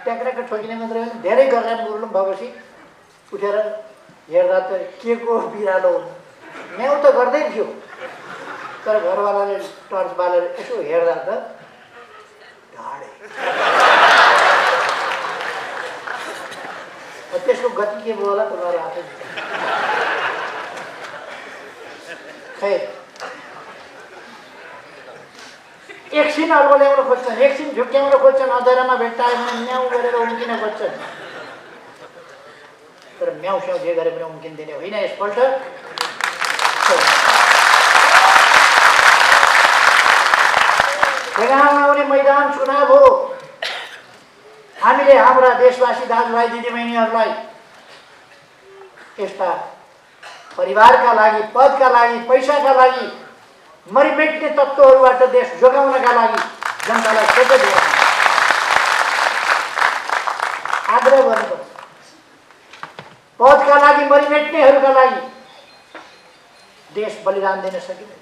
ट्याक्राक ठोकिने मात्रै होइन, धेरै गर्लाम गुर्लुम भएपछि उठेर हेर्दा त के को बिरालो हो। न्याउ त गर्दै थियो, तर घरवालाले टर्च बालेर यसो हेर्दा त ढाडे। त्यसको गति के भयो होला तपाईँहरू आफै खै। एकछिन अल्बल्याउन खोज्छन्, एकछिन झुक्क्याउन खोज्छन्, अँधेरामा भेट्टायो भने म्याउ गरेर उम्किन खोज्छन्। तर म्याउ स्याउ जे गरे पनि उम्किँदैन होइन। यसपल्ट जग्गामा आउने मैदान चुनाव हो। हामीले हाम्रा देशवासी दाजुभाइ दिदीबहिनीहरूलाई यस्ता परिवारका लागि, पदका लागि, पैसाका लागि मरिमेट्ने तत्त्वहरूबाट देश जोगाउनका लागि जनतालाई सचेत गर्नु आग्रह गर्नुपर्छ। पदका लागि मरिमेट्नेहरूका लागि देश बलिदान दिन सकिँदैन।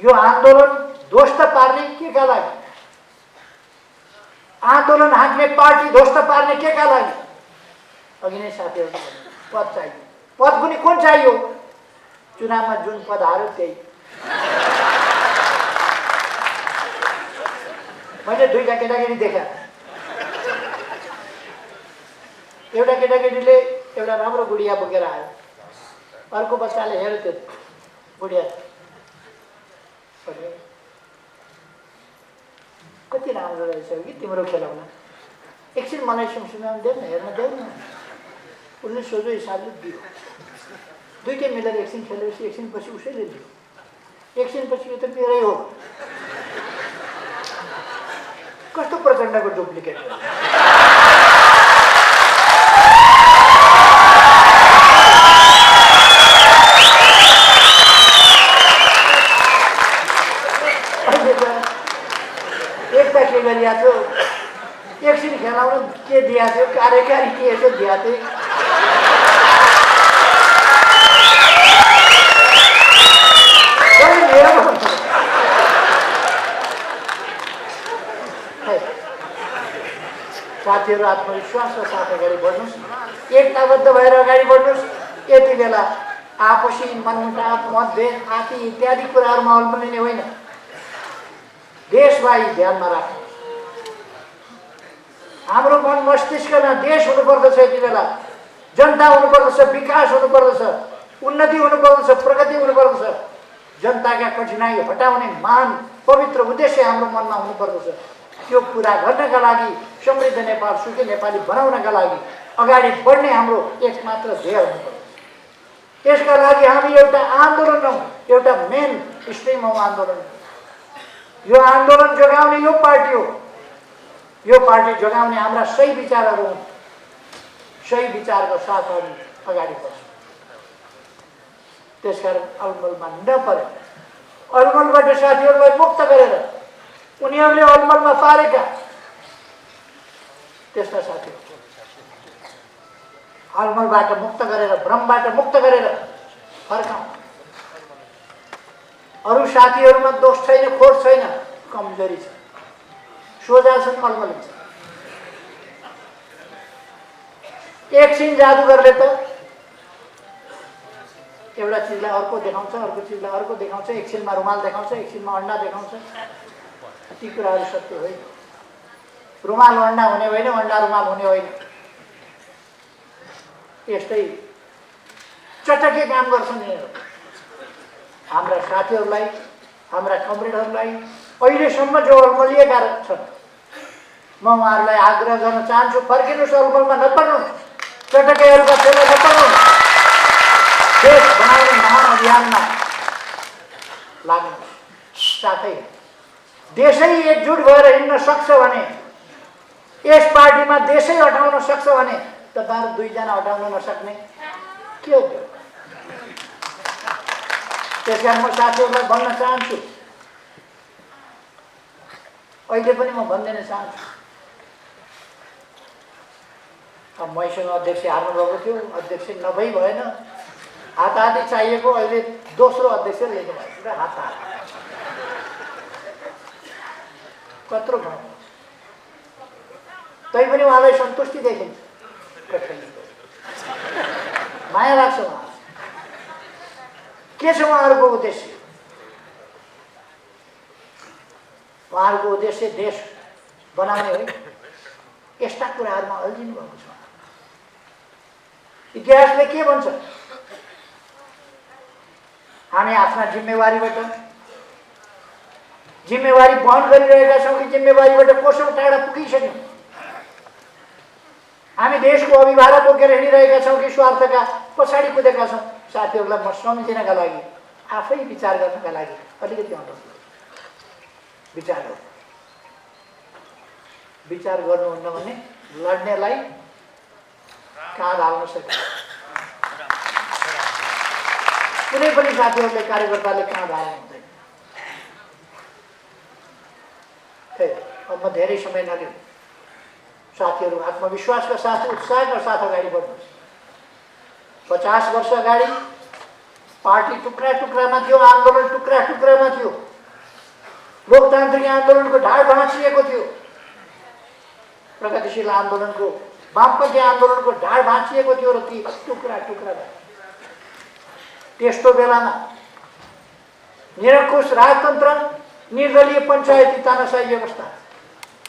यो आन्दोलन ध्वस्त पार्ने केका लागि, आन्दोलन हाँक्ने पार्टी ध्वस्त पार्ने केका लागि? अघि नै साथीहरूले भने पद चाहियो। पद पनि कुन चाहियो? चुनावमा जुन पद हार्यो त्यही। मैले दुईटा केटाकेटी देखा। एउटा केटाकेटीले एउटा राम्रो गुडिया बोकेर आयो, अर्को बच्चाले हेऱ्यो त्यो गुडिया कति राम्रो रहेछ कि तिम्रो खेलाउन, एकछिन मलाई सुमसुमाउनु देऊ न, हेर्न देऊ न। उसले सोझो हिसाबले दियो। दुईटै मिलेर एकछिन खेलेपछि एकछिनपछि उसैले दियो, एकछिनपछि यो त मेरै हो। कस्तो प्रचण्डको डुप्लिकेट। एकता के गरिया थियो, एकछिन खेलाउन के दिया थियो, कार्यकारी के यसो दिया थियो। साथीहरू आत्मविश्वासका साथ अगाडि बढ्नुहोस्, एकताबद्ध भएर अगाडि बढ्नुहोस्। यति बेला आपसी मनमुटाव, मतभेद आदि इत्यादि कुराहरूमा अल्मलिने होइन। देशलाई ध्यानमा राख्नु। हाम्रो मन मस्तिष्कमा देश हुनुपर्दछ, यति बेला जनता हुनुपर्दछ, विकास हुनुपर्दछ, उन्नति हुनुपर्दछ, प्रगति हुनुपर्दछ। जनताका कठिनाई हटाउने महान पवित्र उद्देश्य हाम्रो मनमा हुनुपर्दछ। त्यो पुरा गर्नका लागि, समृद्ध नेपाल, सुखी नेपाली बनाउनका लागि अगाडि बढ्ने हाम्रो एकमात्र ध्येय हुनुपर्छ। यसका लागि हामी एउटा आन्दोलन हौँ, एउटा मेन स्ट्रिम हौँ आन्दोलन। यो आन्दोलन जोगाउने यो पार्टी हो। यो पार्टी जोगाउने हाम्रा सही विचारहरू हुन्। सही विचारको साथ हामी अगाडि बढ्छौँ। त्यसकारण अलमलमा नपरे, अलमलबाट साथीहरूलाई मुक्त गरेर उनीहरूले अलमलमा पारेका त्यस्ता साथीहरू अलमलबाट मुक्त गरेर, भ्रमबाट मुक्त गरेर फर्काउँ। अरू साथीहरूमा दोष छैन, खोट छैन, कमजोरी छ, सोझा छन्, अलमली छ। एकछिन जादुगरले त एउटा चिजलाई अर्को देखाउँछ, अर्को चिजलाई अर्को देखाउँछ, एकछिनमा रुमाल देखाउँछ, एकछिनमा अन्डा देखाउँछ। ती कुराहरू सत्य होइन। रुमाल अन्डा हुने होइन, अन्डा रुमाल हुने होइन। यस्तै चटके काम गर्छन् यिनीहरू। हाम्रा साथीहरूलाई, हाम्रा कमरेडहरूलाई अहिलेसम्म जो अलमलिएका छन्, म उहाँहरूलाई आग्रह गर्न चाहन्छु, फर्किनुहोस्, अलमलमा नपर्नु, चटकेहरूका फेला नपर्नु। देश बनाउने महान अभियानमा लाग्नुहोस्। साथै देशै एकजुट भएर हिँड्न सक्छ भने, यस पार्टीमा देशै हटाउन सक्छ भने तपाईँहरू दुईजना हटाउन नसक्ने के हो? त्यसकारण म साथीहरूलाई भन्न चाहन्छु, अहिले पनि म भनिदिन चाहन्छु। अब मैसँग अध्यक्ष हार्नुभएको थियो, अध्यक्ष नभई भएन, हाताहाती चाहिएको। अहिले दोस्रो अध्यक्ष लिनु भएको र हाताहाती कत्रो गाउँ। तैपनि उहाँलाई सन्तुष्टि देखिन्छ, माया लाग्छ उहाँ। के छ उहाँहरूको उद्देश्य? उहाँहरूको उद्देश्य देश बनाउने होइन। यस्ता कुराहरूमा अल्झिनु भएको छ। इतिहासले के भन्छ? हामी आफ्ना जिम्मेवारी वहन गरिरहेका छौँ कि जिम्मेवारीबाट कोसौँ टाढा पुगिसक्यौँ? हामी देशको अभिभारा बोकेर हिँडिरहेका छौँ कि स्वार्थका पछाडि कुदेका छौँ? साथीहरूलाई म सम्झिनका लागि, आफै विचार गर्नका लागि अलिकति अनुरोध विचार गर्नुहुन्न भने लड्नेलाई काँध हाल्न सक्छ। कुनै पनि साथीहरूले कार्यकर्ताले कहाँ धार्नु हुँदैन। अब म धेरै समय नलिउँ, साथीहरू आत्मविश्वासका साथ उत्साहका साथ अगाडि बढ्नुहोस्। 50 वर्ष अगाडि पार्टी टुक्रा टुक्रामा थियो, आन्दोलन टुक्रा टुक्रामा थियो, लोकतान्त्रिक आन्दोलनको ढाड भाँचिएको थियो, प्रगतिशील आन्दोलनको वामपन्थी आन्दोलनको ढाड भाँचिएको थियो र ती टुक्रा टुक्रा भयो। त्यस्तो बेलामा निरङ्कुश राजतन्त्र, निर्दलीय पञ्चायती तानाशाही व्यवस्था,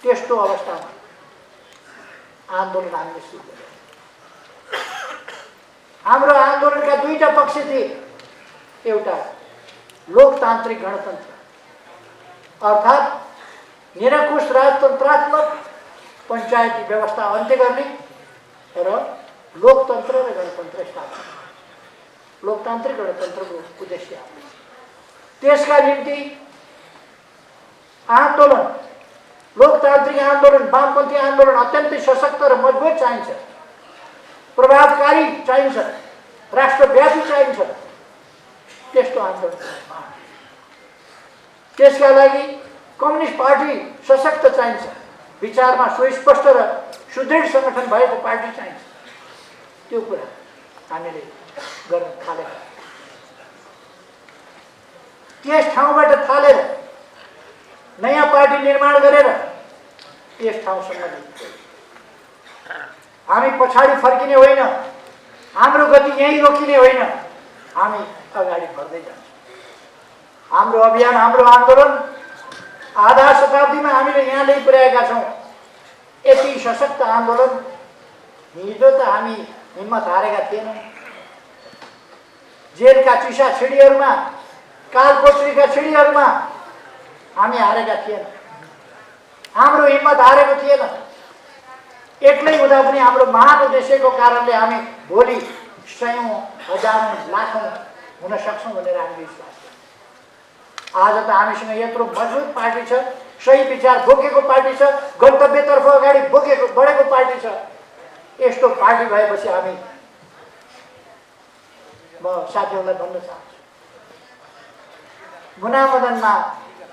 त्यस्तो अवस्थामा आन्दोलन हामीले सुरु गर्यौं। हाम्रो आन्दोलनका दुईटा पक्ष थिए। एउटा लोकतान्त्रिक गणतन्त्र अर्थात् निरङ्कुश राजतन्त्रात्मक पञ्चायती व्यवस्था अन्त्य गर्ने र लोकतन्त्र र गणतन्त्र स्थापना। लोकतान्त्रिक गणतन्त्रको उद्देश्य त्यसका निम्ति आन्दोलन, लोकतान्त्रिक आन्दोलन, वामपन्थी आन्दोलन अत्यन्तै सशक्त र मजबुत चाहिन्छ, प्रभावकारी चाहिन्छ, राष्ट्रव्यापी चाहिन्छ। त्यस्तो आन्दोलन त्यसका लागि कम्युनिस्ट पार्टी सशक्त चाहिन्छ, विचारमा सुस्पष्ट र सुदृढ संगठन भएको पार्टी चाहिन्छ। त्यो कुरा हामीले गर्न थालेका। त्यस ठाउँबाट थालेर नयाँ पार्टी निर्माण गरेर त्यस ठाउँसम्म हामी पछाडि फर्किने होइन, हाम्रो गति यहीँ रोकिने होइन, हामी अगाडि बढ्दै जान्छौँ। हाम्रो अभियान, हाम्रो आन्दोलन आधा शताब्दीमा हामीले यहाँ ल्याइ पुर्याएका छौँ। यति सशक्त आन्दोलन हिजो त हामी हिम्मत हारेका थिएनौँ। जेलका चिसा छिडीहरूमा, कालकोठरीका छिडीहरूमा हामी हारेका थिएनौँ। हाम्रो हिम्मत हारेको थिएन। एक्लै हुँदा पनि हाम्रो महान उद्देश्यको कारणले हामी भोलि सयौं, हजारौं, लाखौं हुन सक्छौँ भनेर हामी विश्वास गर्छौँ। आज त हामीसँग यत्रो मजबुत पार्टी छ, सही विचार बोकेको पार्टी छ, गन्तव्यतर्फ अगाडि बढेको पार्टी छ। यस्तो पार्टी भएपछि हामी, म साथीहरूलाई भन्न चाहन्छु, मुना मदनमा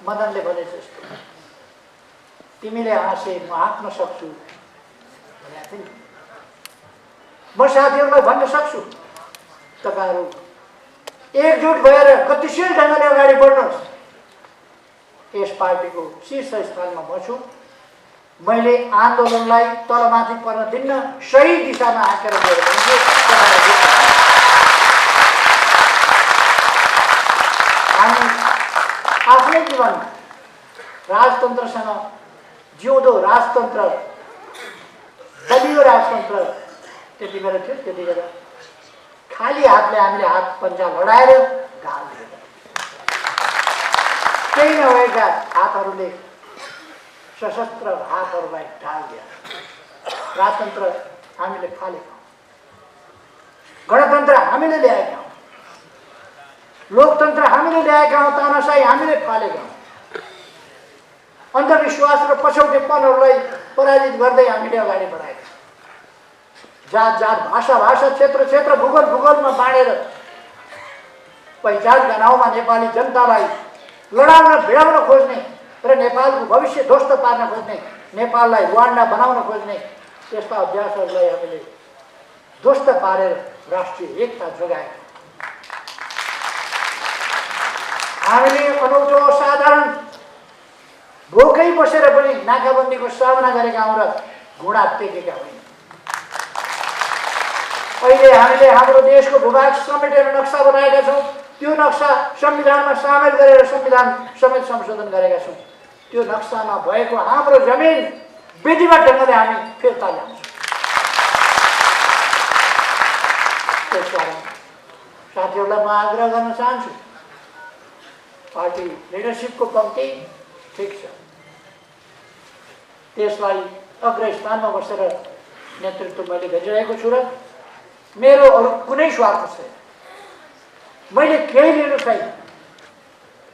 मदनले भने जस्तो तिमीले हाँसे म हाँक्न सक्छु भनेको थिएँ। म साथीहरूलाई भन्न सक्छु, तपाईहरू एकजुट भएर गतिशील ढङ्गले अगाडि बढ्नुहोस्। यस पार्टीको शीर्ष स्थानमा म छु। मैले आन्दोलनलाई तलमाथि पर्न दिन्न, सही दिशामा हाँकेर गएर हामी आफ्नै जीवनमा राजतन्त्रसँग जिउँदो राजतन्त्र, बलियो राजतन्त्र त्यति बेला थियो। त्यति बेला खाली हातले हामीले हात पन्जा लडाएर ढाल दिएर केही नभएका हातहरूले सशस्त्र हातहरूलाई ढाल दिएर राजतन्त्र हामीले फालेका हौँ। गणतन्त्र हामीले ल्याएका हौँ, लोकतन्त्र हामीले ल्याएका हौँ, तानाशाही हामीले फालेका हौँ। अन्धविश्वास र पछौटेपनहरूलाई पराजित गर्दै हामीले अगाडि बढाएका। जात जात, भाषा भाषा, क्षेत्र क्षेत्र, भूगोल भूगोलमा बाँडेर पहिचानका नाउँमा नेपाली जनतालाई लडाउन, भिडाउन खोज्ने र नेपालको भविष्य ध्वस्त पार्न खोज्ने, नेपाललाई रुवान्डा बनाउन खोज्ने त्यस्ता अभ्यासहरूलाई हामीले ध्वस्त पारेर राष्ट्रिय एकता जोगाएका। हामीले अनौठो, असाधारण, भोकै बसेर पनि नाकाबन्दीको सामना गरेका हौँ र घुँडा टेकेका होइन। अहिले हामीले हाम्रो देशको भूभाग समेटेर नक्सा बनाएका छौँ। त्यो नक्सा संविधानमा सामेल गरेर संविधान समेत संशोधन गरेका छौँ। त्यो नक्सामा भएको हाम्रो जमिन विधिवत ढङ्गले हामी फिर्ता ल्याउँछौँ। त्यसकारण साथीहरूलाई म आग्रह गर्न चाहन्छु, पार्टी लिडरसिपको पङ्क्ति ठिक छ, त्यसलाई अग्रस्थानमा बसेर नेतृत्व मैले गरिरहेको छु र मेरो अरू कुनै स्वार्थ छैन। मैले केही लिनु छैन।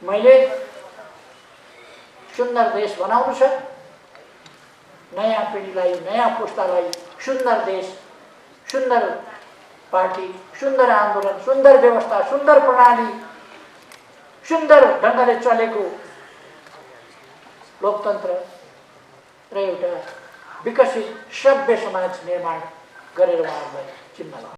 मैले सुन्दर देश बनाउनु छ, नयाँ पिँढीलाई, नयाँ पुस्तालाई सुन्दर देश, सुन्दर पार्टी सुन्दर आन्दोलन, सुन्दर व्यवस्था, सुन्दर प्रणाली, सुन्दर ढङ्गले चलेको लोकतन्त्र र एउटा विकसित सभ्य समाज निर्माण गरेर उहाँहरूलाई चिन्न